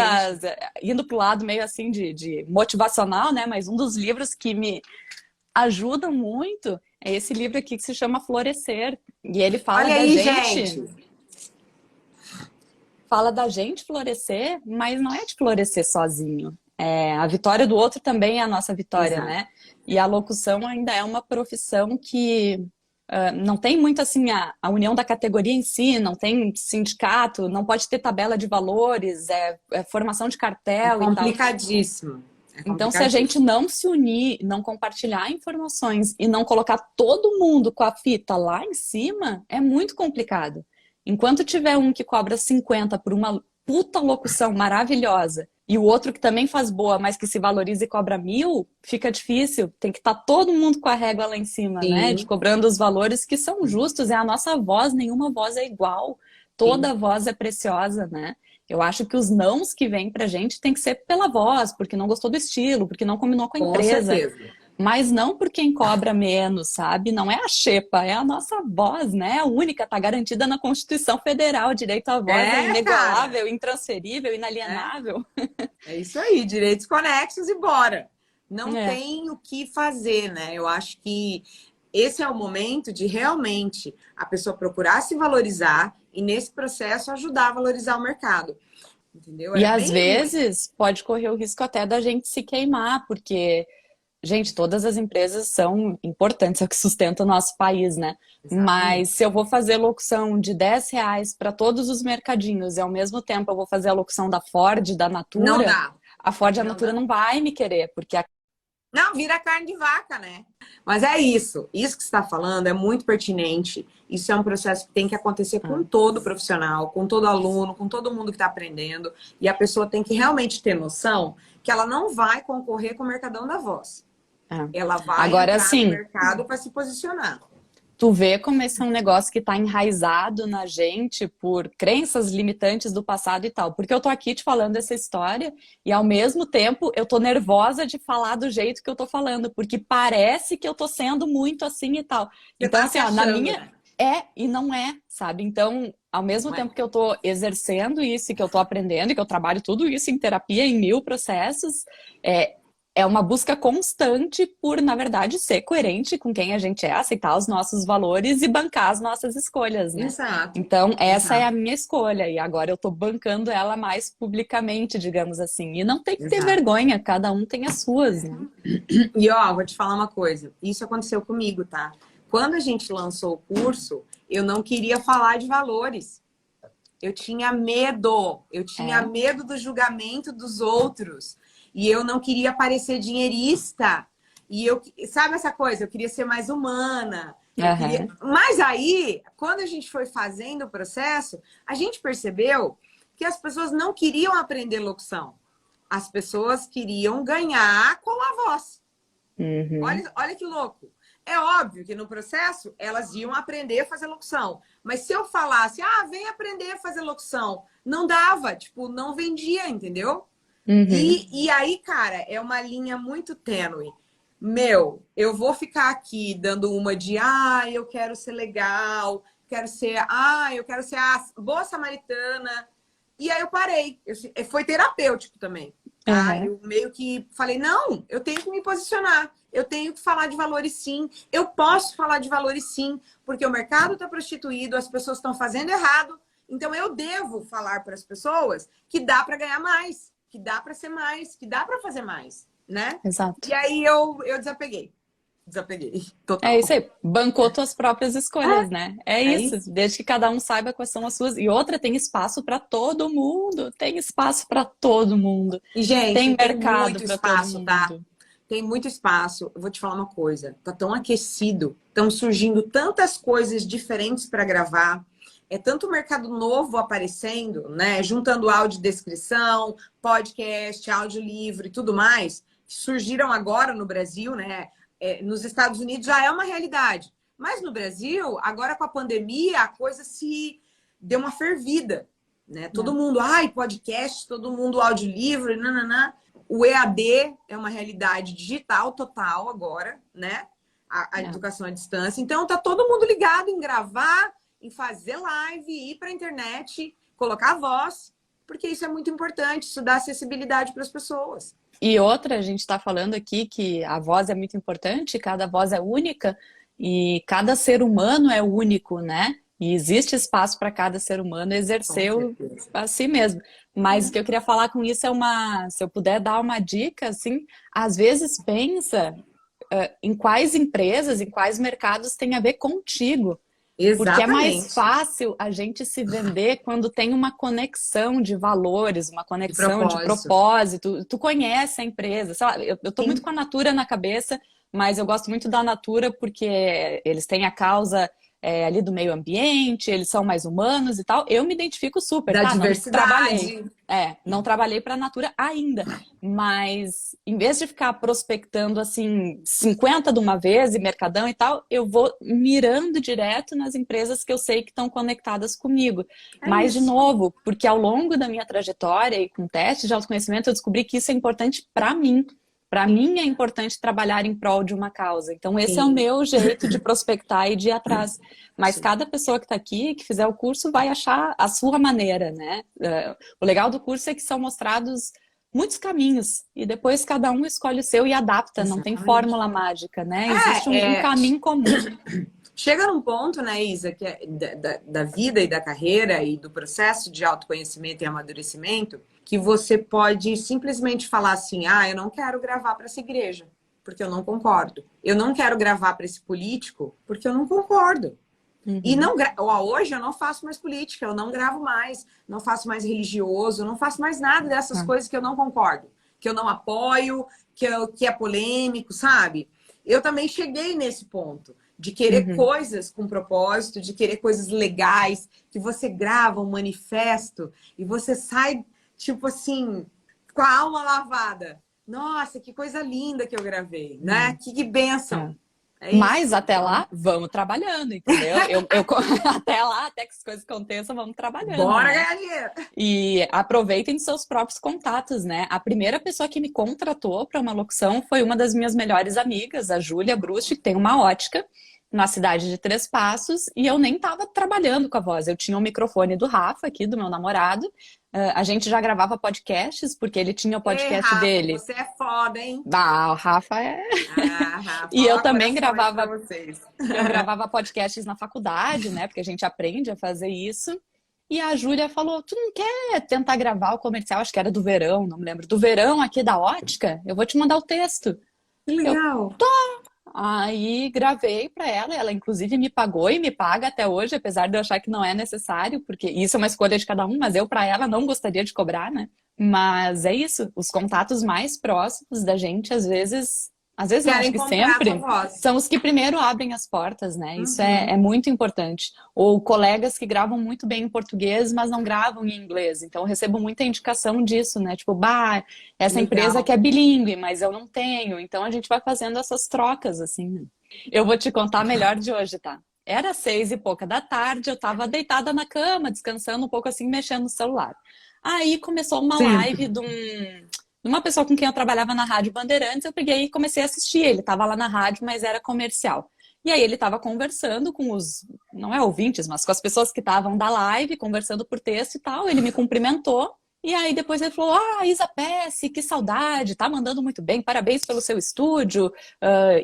Indo pro lado meio assim de motivacional, né? Mas um dos livros que me ajuda muito é esse livro aqui que se chama Florescer. E ele fala gente. Fala da gente florescer, mas não é de florescer sozinho. A vitória do outro também é a nossa vitória, né? E a locução ainda é uma profissão que não tem muito assim a união da categoria em si, não tem sindicato, não pode ter tabela de valores, formação de cartel e tal. Complicadíssimo. Então, se a gente não se unir, não compartilhar informações e não colocar todo mundo com a fita lá em cima, é muito complicado. Enquanto tiver um que cobra 50 por uma puta locução maravilhosa e o outro que também faz boa, mas que se valoriza e cobra 1.000, fica difícil. Tem que estar todo mundo com a régua lá em cima, né? De cobrando os valores que são justos. É a nossa voz, nenhuma voz é igual. Toda voz é preciosa, né? Eu acho que os nãos que vêm pra gente tem que ser pela voz, porque não gostou do estilo, porque não combinou com a empresa. Com certeza. Mas não por quem cobra menos, sabe? Não é a xepa, é a nossa voz, né? A única, tá garantida na Constituição Federal. O direito à voz é inigualável, intransferível, inalienável. É isso aí, direitos conexos e bora. Não tem o que fazer, né? Eu acho que esse é o momento de realmente a pessoa procurar se valorizar e nesse processo ajudar a valorizar o mercado. Entendeu? E às vezes pode correr o risco até da gente se queimar, porque Gente, todas as empresas são importantes, é o que sustenta o nosso país, né? Exatamente. Mas se eu vou fazer locução de R$ 10 para todos os mercadinhos e ao mesmo tempo eu vou fazer a locução da Ford, da Não Natura, dá. a Ford e a Não Natura dá. não vai me querer, porque Não, vira carne de vaca, né? Mas é isso. Isso que você está falando é muito pertinente. Isso é um processo que tem que acontecer com todo profissional, com todo aluno, com todo mundo que está aprendendo. E a pessoa tem que realmente ter noção que ela não vai concorrer com o Mercadão da Voz. Ela vai Agora, entrar assim, no mercado para se posicionar. tu vê como esse é um negócio que está enraizado na gente por crenças limitantes do passado e tal. Porque eu tô aqui te falando essa história e ao mesmo tempo eu tô nervosa de falar do jeito que eu tô falando, porque parece que eu tô sendo muito assim e tal. Você Então, tá assim, se ó, na achando, minha né? é e não é, sabe? Então, ao mesmo Não é? tempo que eu tô exercendo isso, e que eu tô aprendendo, e que eu trabalho tudo isso em terapia, em 1000 processos, é uma busca constante por, na verdade, ser coerente com quem a gente é, aceitar os nossos valores e bancar as nossas escolhas, né? Exato. Então, essa é a Exato. minha escolha e agora eu tô bancando ela mais publicamente, digamos assim. E não tem que ter Exato. vergonha, cada um tem as suas, né? E ó, vou te falar uma coisa. Isso aconteceu comigo, tá? Quando a gente lançou o curso, eu não queria falar de valores. Eu tinha medo. Eu tinha medo do julgamento dos outros. E eu não queria parecer dinheirista. E eu, sabe essa coisa? Eu queria ser mais humana. Eu queria... Mas aí, quando a gente foi fazendo o processo, a gente percebeu que as pessoas não queriam aprender locução. As pessoas queriam ganhar com a voz. Olha que louco. É óbvio que no processo elas iam aprender a fazer locução. Mas se eu falasse, vem aprender a fazer locução, não dava, tipo, não vendia, entendeu? E aí, cara, é uma linha muito tênue. Meu, eu vou ficar aqui dando uma de, eu quero ser legal, eu quero ser a boa samaritana. E aí eu parei. Foi terapêutico também. Tá? Eu meio que falei, não, eu tenho que me posicionar. Eu tenho que falar de valores sim. Eu posso falar de valores sim, porque o mercado está prostituído, as pessoas estão fazendo errado. Então eu devo falar para as pessoas que dá para ganhar mais, que dá para ser mais, que dá para fazer mais, né? Exato. E aí eu desapeguei. Desapeguei. Total. É isso aí, bancou tuas próprias escolhas, né? É isso, desde que cada um saiba quais são as suas. E outra, tem espaço para todo mundo, tem espaço para todo mundo. E, gente, tem tem mercado muito para espaço, todo mundo. tá? Tem muito espaço. Eu vou te falar uma coisa, tá tão aquecido, estão surgindo tantas coisas diferentes para gravar. É tanto mercado novo aparecendo, né? Juntando áudio descrição, podcast, audiolivro e tudo mais, que surgiram agora no Brasil, né? Nos Estados Unidos já é uma realidade. Mas no Brasil, agora com a pandemia, a coisa se deu uma fervida, né? Todo mundo, podcast, todo mundo audiolivro, nananã. O EAD é uma realidade digital total agora, né? A educação à distância. Então, tá todo mundo ligado em gravar, em fazer live, ir para a internet, colocar a voz, porque isso é muito importante, isso dá acessibilidade para as pessoas. E outra, a gente está falando aqui que a voz é muito importante, cada voz é única e cada ser humano é único, né? E existe espaço para cada ser humano exercer a si mesmo. Mas o que eu queria falar com isso é se eu puder dar uma dica, assim, às vezes pensa em quais empresas, em quais mercados tem a ver contigo. Exatamente. Porque é mais fácil a gente se vender quando tem uma conexão de valores, uma conexão de propósito. Tu conhece a empresa. Sei lá, eu tô muito com a Natura na cabeça, mas eu gosto muito da Natura porque eles têm a causa ali do meio ambiente, eles são mais humanos e tal. Eu me identifico super. Da diversidade. Não trabalhei para a Natura ainda, mas em vez de ficar prospectando assim 50 de uma vez e mercadão e tal, eu vou mirando direto nas empresas que eu sei que estão conectadas comigo. Mas, de novo, porque ao longo da minha trajetória e com testes de autoconhecimento, eu descobri que isso é importante para mim. Para mim é importante trabalhar em prol de uma causa. Então, esse é o meu jeito de prospectar e de ir atrás. Mas cada pessoa que está aqui, que fizer o curso, vai achar a sua maneira, né? O legal do curso é que são mostrados muitos caminhos. E depois cada um escolhe o seu e adapta. Não tem fórmula mágica, né? Existe um caminho comum. Chega num ponto, né, Isa, que é da vida e da carreira e do processo de autoconhecimento e amadurecimento, que você pode simplesmente falar assim, eu não quero gravar para essa igreja, porque eu não concordo. Eu não quero gravar para esse político porque eu não concordo. E não hoje eu não faço mais política, eu não gravo mais, não faço mais religioso, eu não faço mais nada dessas coisas que eu não concordo, que eu não apoio, que é polêmico, sabe? Eu também cheguei nesse ponto de querer coisas com propósito, de querer coisas legais, que você grava um manifesto e você sai, tipo assim, com a alma lavada. Nossa, que coisa linda que eu gravei, né? Que bênção. É Mas até lá, vamos trabalhando, entendeu? Até lá, até que as coisas aconteçam, vamos trabalhando. Bora né? ganhar dinheiro! E aproveitem de seus próprios contatos, né? A primeira pessoa que me contratou para uma locução foi uma das minhas melhores amigas, a Júlia Brust, que tem uma ótica na cidade de Três Passos, e eu nem estava trabalhando com a voz. Eu tinha o microfone do Rafa, aqui, do meu namorado. A gente já gravava podcasts, porque ele tinha o podcast Rafa, dele. Você é foda, hein? Ah, o Rafa é... Rafa, E eu também gravava eu gravava podcasts na faculdade, né? Porque a gente aprende a fazer isso. E a Júlia falou, tu não quer tentar gravar o comercial? Acho que era do verão, não me lembro. Do verão aqui da ótica? Eu vou te mandar o texto. Que legal. Aí gravei para ela inclusive me pagou e me paga até hoje, apesar de eu achar que não é necessário, porque isso é uma escolha de cada um, mas eu para ela não gostaria de cobrar, né? Mas é isso, os contatos mais próximos da gente, às vezes não, acho que sempre, são os que primeiro abrem as portas, né? Isso é muito importante. Ou colegas que gravam muito bem em português, mas não gravam em inglês. Então eu recebo muita indicação disso, né? Tipo, essa empresa que é bilíngue, mas eu não tenho. Então a gente vai fazendo essas trocas, assim. Eu vou te contar melhor de hoje, tá? Era 6 e pouca da tarde, eu tava deitada na cama, descansando um pouco assim, mexendo no celular. Aí começou uma live de uma pessoa com quem eu trabalhava na Rádio Bandeirantes, eu peguei e comecei a assistir. Ele estava lá na rádio, mas era comercial. E aí ele estava conversando com os, não é ouvintes, mas com as pessoas que estavam da live, conversando por texto e tal. Ele me cumprimentou. E aí depois ele falou, Isa Pesce, que saudade, tá mandando muito bem, parabéns pelo seu estúdio,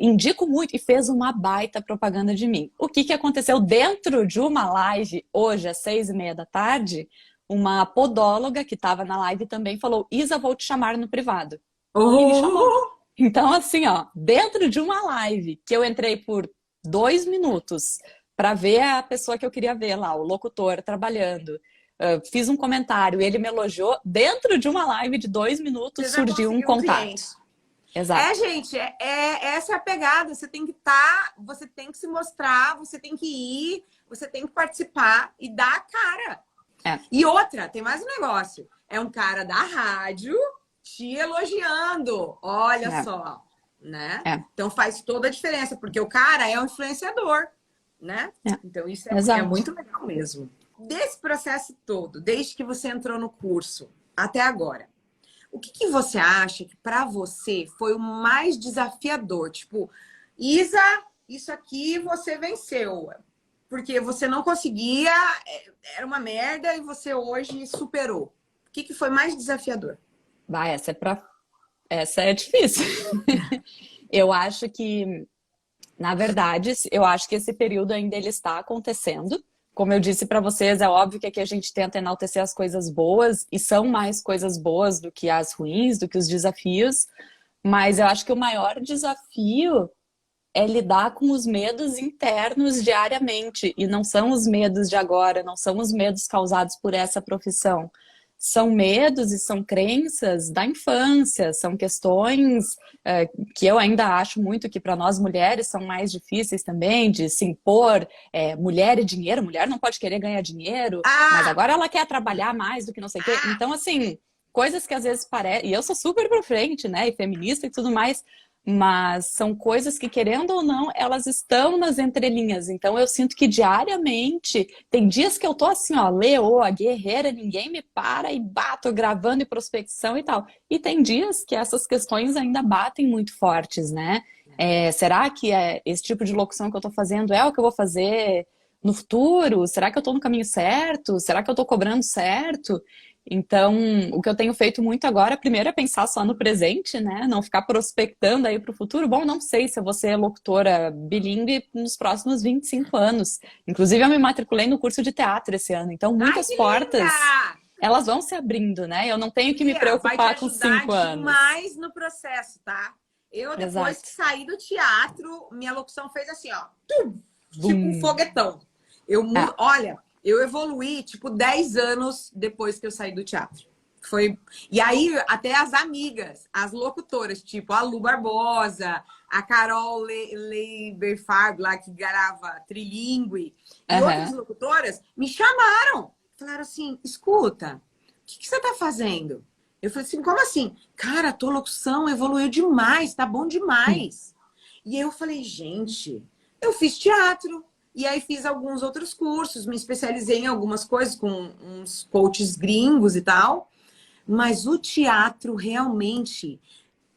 indico muito. E fez uma baita propaganda de mim. O que aconteceu dentro de uma live, hoje às 6:30 da tarde... Uma podóloga que estava na live também falou, Isa, vou te chamar no privado. E me chamou. Então, assim, ó, dentro de uma live que eu entrei por 2 minutos para ver a pessoa que eu queria ver lá, o locutor trabalhando, fiz um comentário, ele me elogiou, dentro de uma live de 2 minutos surgiu um contato. Exato. Gente, essa é a pegada, você tem que você tem que se mostrar, você tem que ir, você tem que participar e dar a cara. E outra, tem mais um negócio. É um cara da rádio te elogiando. Olha só, né? Então faz toda a diferença, porque o cara é um influenciador, né? Então isso é muito legal mesmo. Desse processo todo, desde que você entrou no curso até agora, o que você acha que para você foi o mais desafiador? Tipo, Isa, isso aqui você venceu. Porque você não conseguia, era uma merda e você hoje superou. O que foi mais desafiador? Essa é difícil. Eu acho que, na verdade, eu acho que esse período ainda ele está acontecendo. Como eu disse para vocês, é óbvio que aqui a gente tenta enaltecer as coisas boas, e são mais coisas boas do que as ruins, do que os desafios. Mas eu acho que o maior desafio é lidar com os medos internos diariamente. E não são os medos de agora, não são os medos causados por essa profissão. São medos e são crenças da infância, são questões que eu ainda acho muito que para nós mulheres são mais difíceis também, de se impor, mulher e dinheiro, mulher não pode querer ganhar dinheiro, mas agora ela quer trabalhar mais do que não sei o quê. Então, assim, coisas que às vezes parecem... E eu sou super pra frente, né, e feminista e tudo mais, mas são coisas que, querendo ou não, elas estão nas entrelinhas. Então eu sinto que diariamente, tem dias que eu tô assim, ó, leoa, guerreira, ninguém me para e bato gravando e prospecção e tal. E tem dias que essas questões ainda batem muito fortes, né? Será que esse tipo de locução que eu tô fazendo é o que eu vou fazer no futuro? Será que eu tô no caminho certo? Será que eu tô cobrando certo? Então, o que eu tenho feito muito agora, primeiro é pensar só no presente, né? Não ficar prospectando aí para o futuro. Bom, não sei se eu vou ser locutora bilíngue nos próximos 25 anos. Inclusive, eu me matriculei no curso de teatro esse ano. Então, muitas portas, elas vão se abrindo, né? Eu não tenho que me preocupar com 5 anos. Vai demais no processo, tá? Eu, depois Exato. que saí do teatro, minha locução fez assim, ó. Tum, tipo um Bum. foguetão. Olha, eu evoluí, tipo, 10 anos depois que eu saí do teatro. Foi... E aí, até as amigas, as locutoras, tipo a Lu Barbosa, a Carol Leiberfarb, lá que grava Trilingue, e outras Aham. locutoras, me chamaram. Falaram assim, escuta, o que você tá fazendo? Eu falei assim, como assim? Cara, a tua locução evoluiu demais, tá bom demais. E aí eu falei, gente, eu fiz teatro. E aí fiz alguns outros cursos, me especializei em algumas coisas com uns coaches gringos e tal. Mas o teatro realmente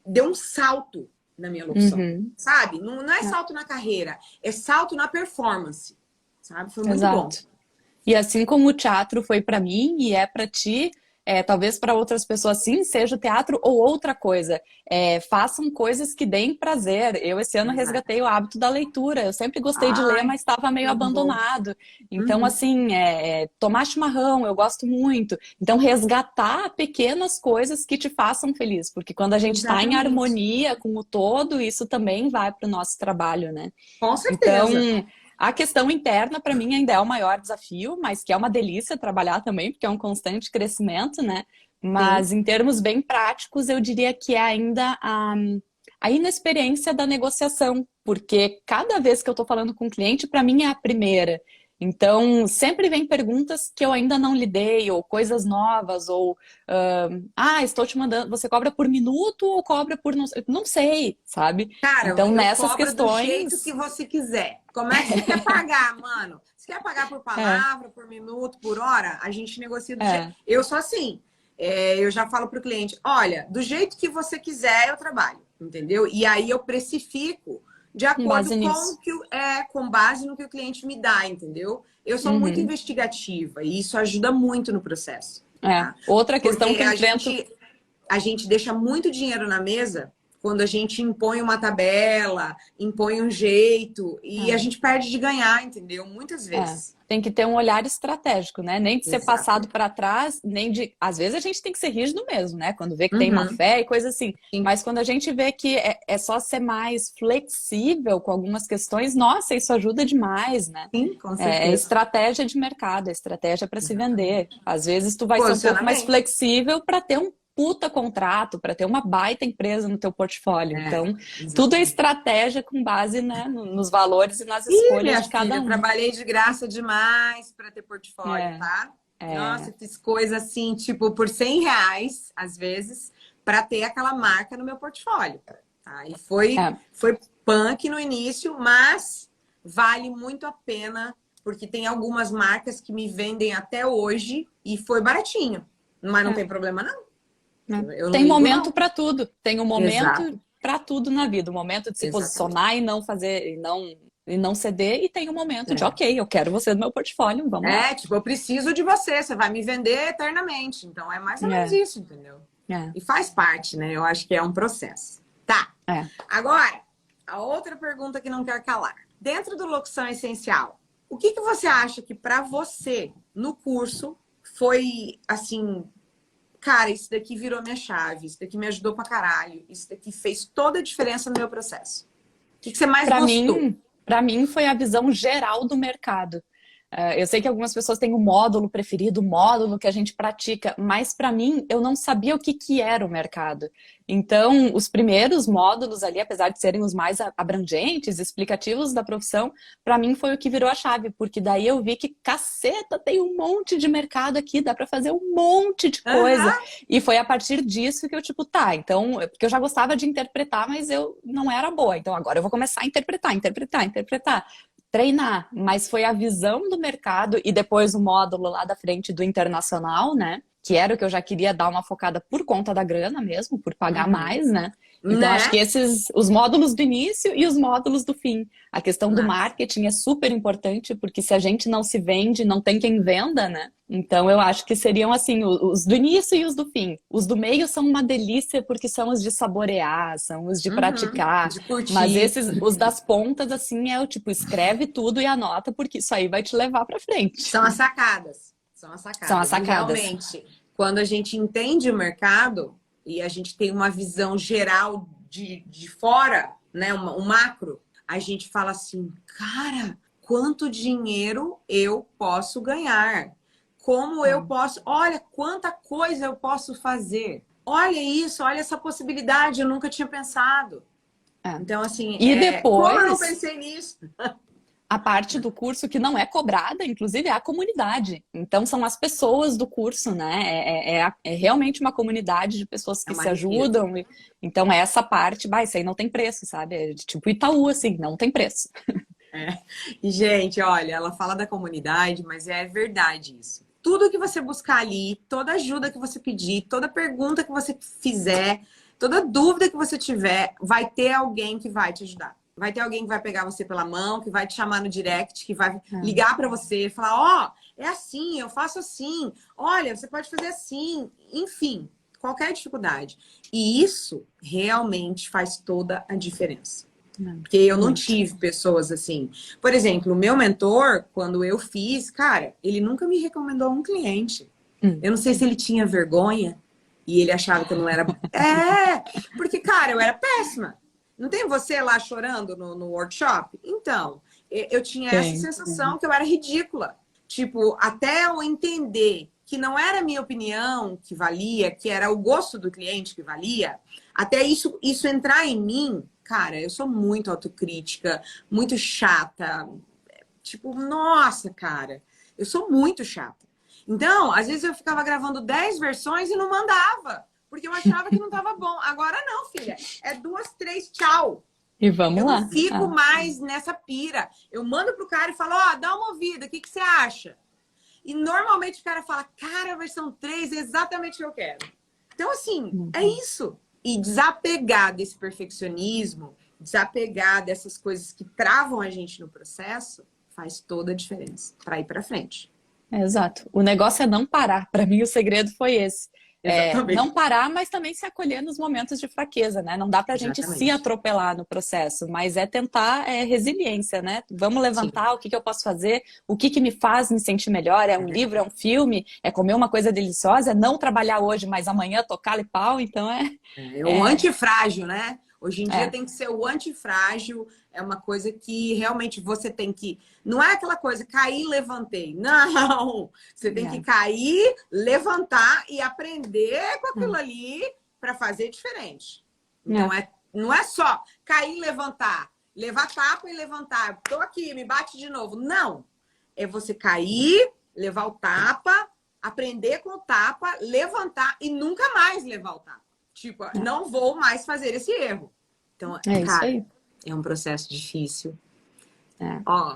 deu um salto na minha locução, Uhum. sabe? Não é salto na carreira, é salto na performance, sabe? Foi muito bom. Exato. E assim como o teatro foi para mim e é para ti, talvez para outras pessoas sim, seja o teatro ou outra coisa. Façam coisas que deem prazer. Eu esse ano Exato. resgatei o hábito da leitura. Eu sempre gostei de ler, Ai, mas estava meio muito bom. abandonado. Então, Uhum. assim, tomar chimarrão, eu gosto muito. Então, resgatar pequenas coisas que te façam feliz, porque quando a gente está em Exatamente. harmonia com o todo, isso também vai para o nosso trabalho, né? Com Então, certeza. a questão interna, para mim, ainda é o maior desafio, mas que é uma delícia trabalhar também, porque é um constante crescimento, né? Sim. Mas em termos bem práticos, eu diria que é ainda a inexperiência da negociação, porque cada vez que eu estou falando com o cliente, para mim é a primeira. Então, sempre vem perguntas que eu ainda não lidei, ou coisas novas, ou estou te mandando, você cobra por minuto ou cobra por não sei, sabe? Cara, Então, eu nessas cobro do jeito que questões. você quiser. Como é que você quer pagar, mano? Você quer pagar por É, palavra, por minuto, por hora? A gente negocia do jeito. é. Eu sou assim. Eu já falo pro cliente: olha, do jeito que você quiser, eu trabalho, entendeu? E aí eu precifico de Com acordo base com nisso. o que com base no que o cliente me dá, entendeu? Eu sou muito Uhum. investigativa e isso ajuda muito no processo, É. tá? Outra questão Porque que eu enfrento. a gente deixa muito dinheiro na mesa quando a gente impõe uma tabela, impõe um jeito, e a É, gente perde de ganhar, entendeu? Muitas vezes. tem que ter um olhar estratégico, né? Nem de ser Exato. passado para trás, nem de. Às vezes a gente tem que ser rígido mesmo, né? Quando vê que tem má Uhum. fé e coisa assim. Sim, Mas quando a gente vê que é só ser mais flexível com algumas questões, nossa, isso ajuda demais, né? sim, com É certeza. estratégia de mercado, é estratégia para se vender. Exatamente. Às vezes tu vai ser um pouco mais Posicionamento. flexível para ter um puta contrato, para ter uma baita empresa no teu portfólio. É, Então, tudo é exatamente. estratégia com base, né, nos valores e nas Ih, escolhas minha de cada filha, um. trabalhei de graça demais para ter portfólio, É, tá? é, Nossa, fiz coisa assim, tipo, por R$ 100, às vezes, para ter aquela marca no meu portfólio. Tá? E é, foi punk no início, mas vale muito a pena, porque tem algumas marcas que me vendem até hoje e foi baratinho. Mas não é, tem problema, não. é. Eu não Tem ligo, momento não. para tudo. Tem um momento Exato, para tudo na vida. O momento de se exatamente. posicionar e não fazer e não ceder, e tem o momento de, É. ok, eu quero você no meu portfólio, vamos lá. Tipo, eu preciso de você, você vai me vender eternamente. Então é mais ou menos É, isso, entendeu? é, E faz parte, né? Eu acho que é um processo. Tá. é. Agora, a outra pergunta que não quer calar. Dentro do Locução Essencial, o que você acha que para você, no curso, foi assim, cara, isso daqui virou minha chave, isso daqui me ajudou pra caralho, isso daqui fez toda a diferença no meu processo? O que você mais gostou? Para mim foi a visão geral do mercado. Eu sei que algumas pessoas têm um módulo preferido, o módulo que a gente pratica, mas para mim eu não sabia o que era o mercado. Então, os primeiros módulos ali, apesar de serem os mais abrangentes, explicativos da profissão, para mim foi o que virou a chave, porque daí eu vi que caceta, tem um monte de mercado aqui, dá para fazer um monte de coisa. Aham. E foi a partir disso que eu, tipo, tá, então, porque eu já gostava de interpretar, mas eu não era boa. Então agora eu vou começar a interpretar, treinar, mas foi a visão do mercado e depois o módulo lá da frente do internacional, né? Que era o que eu já queria dar uma focada por conta da grana mesmo, por pagar Uhum. mais, né? Então acho que Né? os módulos do início e os módulos do fim. A questão do Massa. marketing é super importante, porque se a gente não se vende, não tem quem venda, né? Então eu acho que seriam assim, os do início e os do fim. Os do meio são uma delícia porque são os de saborear, são os de Uhum. praticar. De Mas curtir. esses, os das pontas, assim, é o tipo, escreve tudo e anota, porque isso aí vai te levar pra frente. São as sacadas. São as São as sacadas. E sacadas. realmente, quando a gente entende o mercado e a gente tem uma visão geral de fora, né, um macro, a gente fala assim, cara, quanto dinheiro eu posso ganhar? Como eu posso... Olha, quanta coisa eu posso fazer. Olha isso, olha essa possibilidade, eu nunca tinha pensado. Então, assim, E depois, como eu não pensei nisso? a parte do curso que não é cobrada, inclusive, é a comunidade. Então, são as pessoas do curso, né? É realmente uma comunidade de pessoas que se ajudam. Então, essa parte, isso aí não tem preço, sabe? É tipo Itaú, assim, não tem preço. E, gente, olha, ela fala da comunidade, mas é verdade isso. Tudo que você buscar ali, toda ajuda que você pedir, toda pergunta que você fizer, toda dúvida que você tiver, vai ter alguém que vai te ajudar. Vai ter alguém que vai pegar você pela mão, que vai te chamar no direct, que vai ligar para você e falar, é assim, eu faço assim. Olha, você pode fazer assim. Enfim, qualquer dificuldade. E isso realmente faz toda a diferença. Porque eu não tive pessoas assim. Por exemplo, o meu mentor, quando eu fiz, cara, ele nunca me recomendou um cliente. Eu não sei se ele tinha vergonha e ele achava que eu não era... Porque, cara, eu era péssima. Não tem você lá chorando no workshop? Então, eu tinha essa sensação que eu era ridícula. Tipo, até eu entender que não era a minha opinião que valia, que era o gosto do cliente que valia, até isso entrar em mim, cara, eu sou muito autocrítica, muito chata. Tipo, nossa, cara, eu sou muito chata. Então, às vezes eu ficava gravando 10 versões e não mandava. Porque eu achava que não estava bom. Agora não, filha. É 2, 3, tchau. E vamos lá. Eu não fico mais nessa pira. Eu mando pro cara e falo, dá uma ouvida, o que você acha? E normalmente o cara fala, cara, a versão 3 é exatamente o que eu quero. Então, assim, é isso. E desapegar desse perfeccionismo, desapegar dessas coisas que travam a gente no processo, faz toda a diferença para ir para frente. Exato. O negócio é não parar. Para mim, o segredo foi esse. Não parar, mas também se acolher nos momentos de fraqueza, né? Não dá pra gente se atropelar no processo, mas é tentar resiliência, né? Vamos levantar. Sim. O que eu posso fazer, o que me faz me sentir melhor, é um livro, é um filme, é comer uma coisa deliciosa, é não trabalhar hoje, mas amanhã tocar-lhe pau, então é um antifrágil, né? Hoje em dia tem que ser o antifrágil, é uma coisa que realmente você tem que... Não é aquela coisa, caí, levantei. Não! Você tem que cair, levantar e aprender com aquilo ali para fazer diferente. Então, não é só cair, levantar, levar tapa e levantar. Tô aqui, me bate de novo. Não! É você cair, levar o tapa, aprender com o tapa, levantar e nunca mais levar o tapa. Tipo, não vou mais fazer esse erro. Então, cara, é um processo difícil.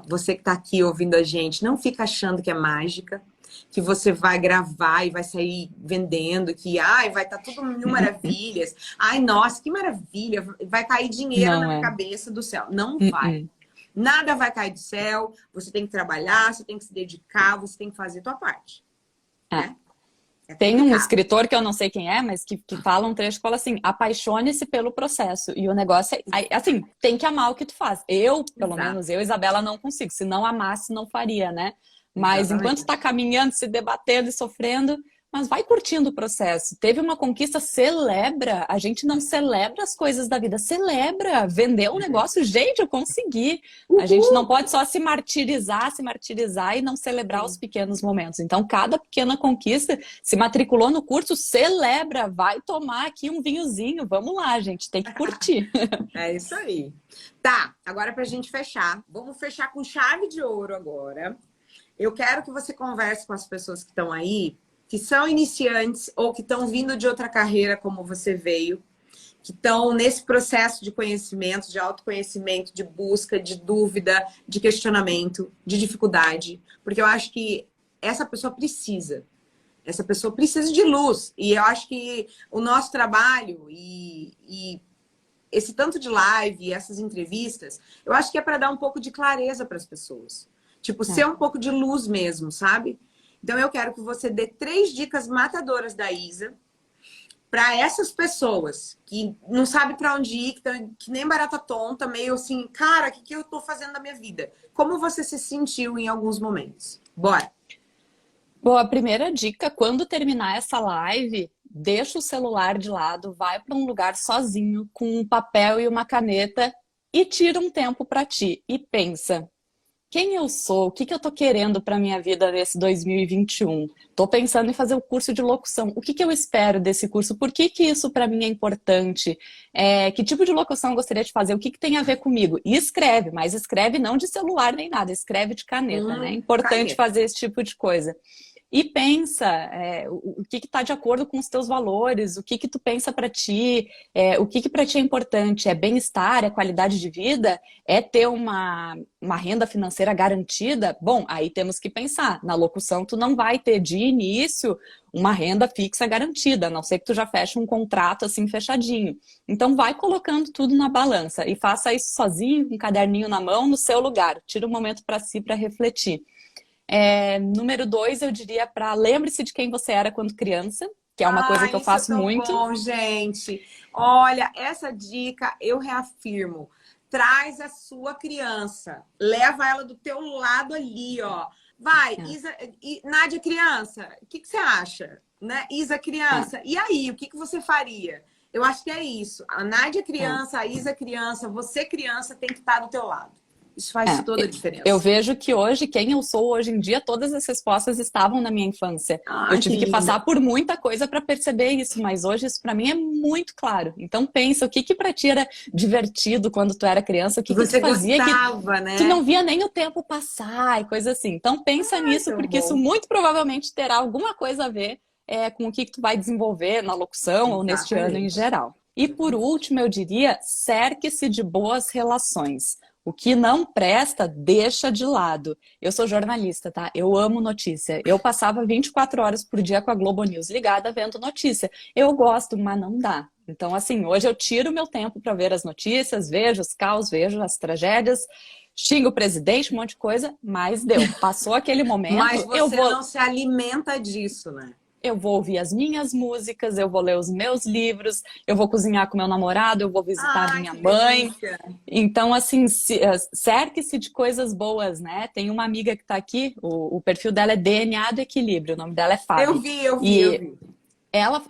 Você que tá aqui ouvindo a gente, não fica achando que é mágica, que você vai gravar e vai sair vendendo, que vai estar tudo mil maravilhas. Ai, nossa, que maravilha, vai cair dinheiro na cabeça do céu. Não vai. Nada vai cair do céu, você tem que trabalhar, você tem que se dedicar, você tem que fazer a tua parte. Né? Tem um escritor que eu não sei quem é, mas que fala um trecho que fala assim, apaixone-se pelo processo. E o negócio é, assim, tem que amar o que tu faz. Pelo menos eu, Isabela, não consigo. Se não amasse, não faria, né? Mas enquanto tá caminhando, se debatendo e sofrendo, mas vai curtindo o processo. Teve uma conquista, celebra. A gente não celebra as coisas da vida, celebra. Vendeu um negócio, gente, eu consegui. A gente não pode só se martirizar e não celebrar os pequenos momentos. Então, cada pequena conquista, se matriculou no curso, celebra. Vai tomar aqui um vinhozinho. Vamos lá, gente, tem que curtir. É isso aí. Tá, agora pra gente fechar. Vamos fechar com chave de ouro agora. Eu quero que você converse com as pessoas que estão aí, que são iniciantes ou que estão vindo de outra carreira como você veio, que estão nesse processo de conhecimento, de autoconhecimento, de busca, de dúvida, de questionamento, de dificuldade. Porque eu acho que essa pessoa precisa. Essa pessoa precisa de luz. E eu acho que o nosso trabalho e esse tanto de live e essas entrevistas, eu acho que é para dar um pouco de clareza para as pessoas. Tipo, ser um pouco de luz mesmo, sabe? Então, eu quero que você dê 3 dicas matadoras da Isa para essas pessoas que não sabem para onde ir, que nem barata tonta, meio assim, cara, o que eu tô fazendo na minha vida? Como você se sentiu em alguns momentos? Bora! Bom, a primeira dica, quando terminar essa live, deixa o celular de lado, vai para um lugar sozinho, com um papel e uma caneta e tira um tempo para ti e pensa. Quem eu sou? O que que eu tô querendo para minha vida nesse 2021? Tô pensando em fazer o curso de locução. O que que eu espero desse curso? Por que que isso para mim é importante? Que tipo de locução eu gostaria de fazer? O que que tem a ver comigo? E escreve, mas escreve não de celular nem nada, escreve de caneta, né? É importante fazer esse tipo de coisa. E pensa o que está de acordo com os teus valores, o que que tu pensa para ti, o que que para ti é importante, é bem-estar, é qualidade de vida, é ter uma renda financeira garantida? Bom, aí temos que pensar, na locução tu não vai ter de início uma renda fixa garantida, a não ser que tu já feche um contrato assim fechadinho. Então vai colocando tudo na balança e faça isso sozinho, com um caderninho na mão, no seu lugar. Tira um momento para si para refletir. Número 2, eu diria para lembre-se de quem você era quando criança, que é uma coisa que eu faço muito. Bom, gente. Olha, essa dica eu reafirmo. Traz a sua criança, leva ela do teu lado ali, ó. Vai, Isa, Nádia criança, o que você acha? Né? Isa criança, e aí, o que você faria? Eu acho que é isso. A Nádia criança, a Isa criança, você criança tem que estar do teu lado. Isso faz toda a diferença. Eu vejo que hoje, quem eu sou hoje em dia, todas as respostas estavam na minha infância. Eu tive que passar por muita coisa para perceber isso, mas hoje isso para mim é muito claro. Então pensa, o que que para ti era divertido quando tu era criança? O que que tu fazia gostava, né? Tu não via nem o tempo passar e coisa assim. Então pensa nisso, porque isso muito provavelmente terá alguma coisa a ver com o que tu vai desenvolver na locução ou neste ano em geral. E por último, eu diria, cerque-se de boas relações. O que não presta, deixa de lado. Eu sou jornalista, tá? Eu amo notícia. Eu passava 24 horas por dia com a Globo News ligada vendo notícia. Eu gosto, mas não dá. Então, assim, hoje eu tiro meu tempo para ver as notícias, vejo os caos, vejo as tragédias, xingo o presidente, um monte de coisa, mas deu. Passou aquele momento. Mas você não se alimenta disso, né? Eu vou ouvir as minhas músicas, eu vou ler os meus livros, eu vou cozinhar com meu namorado, eu vou visitar minha mãe. Delícia. Então, assim, cerque-se de coisas boas, né? Tem uma amiga que tá aqui, o perfil dela é DNA do Equilíbrio, o nome dela é Fábio. Eu vi. Ela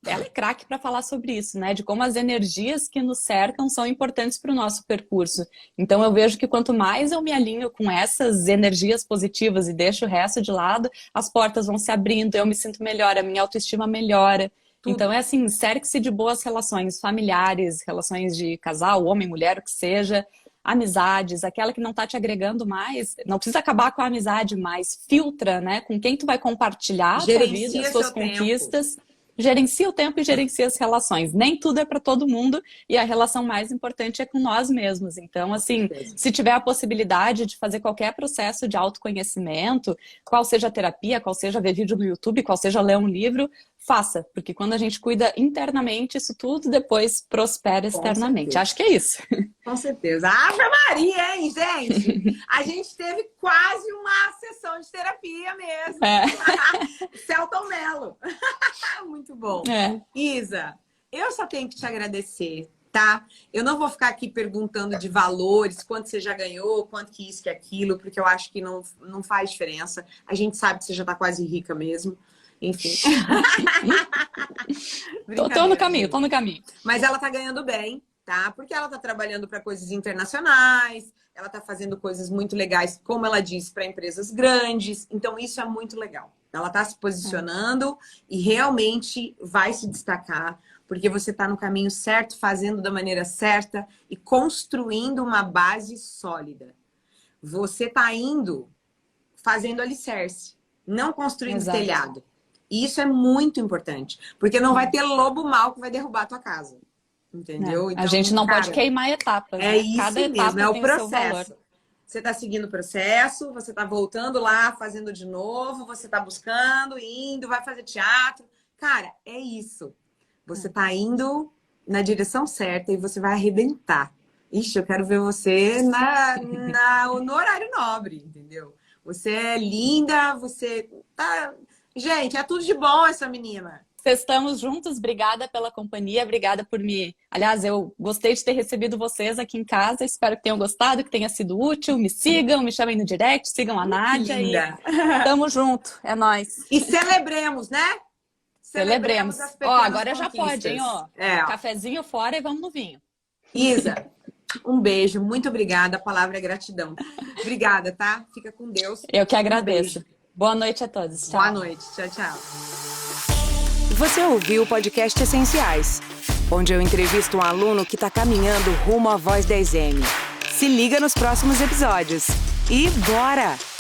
é craque para falar sobre isso, né? De como as energias que nos cercam são importantes para o nosso percurso. Então eu vejo que quanto mais eu me alinho com essas energias positivas e deixo o resto de lado, as portas vão se abrindo, eu me sinto melhor, a minha autoestima melhora. Tudo. Então é assim, cerque-se de boas relações familiares, relações de casal, homem, mulher, o que seja, amizades, aquela que não tá te agregando mais, não precisa acabar com a amizade, mas filtra, né? Com quem tu vai compartilhar a tua vida, as tuas conquistas. Gerencia o tempo e gerencia as relações. Nem tudo é para todo mundo e a relação mais importante é com nós mesmos. Então, assim, se tiver a possibilidade de fazer qualquer processo de autoconhecimento, qual seja a terapia, qual seja ver vídeo no YouTube, qual seja ler um livro, faça. Porque quando a gente cuida internamente, isso tudo depois prospera externamente. Acho que é isso. Com certeza. Ave Maria, hein, gente? A gente teve quase uma sessão de terapia mesmo. Celton Mello. Muito bom. Isa, eu só tenho que te agradecer, tá? Eu não vou ficar aqui perguntando de valores, quanto você já ganhou, quanto que isso, que aquilo, porque eu acho que não faz diferença. A gente sabe que você já tá quase rica mesmo. Enfim. Tô no caminho. Mas ela tá ganhando bem, tá? Porque ela tá trabalhando para coisas internacionais, ela tá fazendo coisas muito legais, como ela disse, para empresas grandes. Então, isso é muito legal. Ela tá se posicionando e realmente vai se destacar, porque você tá no caminho certo, fazendo da maneira certa e construindo uma base sólida. Você tá indo fazendo alicerce, não construindo telhado. E isso é muito importante, porque não vai ter lobo mau que vai derrubar a tua casa. Entendeu? Então, a gente não pode queimar etapas. É isso Cada mesmo, etapa é o processo. Você está seguindo o processo, você está voltando lá, fazendo de novo, você está buscando, indo, vai fazer teatro. Cara, é isso. Você está indo na direção certa e você vai arrebentar. Ixi, eu quero ver você no horário nobre, entendeu? Você é linda, você tá... Gente, é tudo de bom essa menina. Estamos juntos, obrigada pela companhia, obrigada por me... Aliás, eu gostei de ter recebido vocês aqui em casa, espero que tenham gostado, que tenha sido útil, me sigam, me chamem no direct, sigam a Nádia e tamo junto, é nóis. E celebremos, né? Celebremos. as Ó, pequenas agora já pode, hein? Ó. É. Cafezinho fora e vamos no vinho. Isa, um beijo, muito obrigada. A palavra é gratidão. Obrigada, tá? Fica com Deus. Eu que agradeço. Boa noite a todos. Tchau. Boa noite. Tchau, tchau. Você ouviu o podcast Essenciais, onde eu entrevisto um aluno que está caminhando rumo à Voz 10M. Se liga nos próximos episódios. E bora!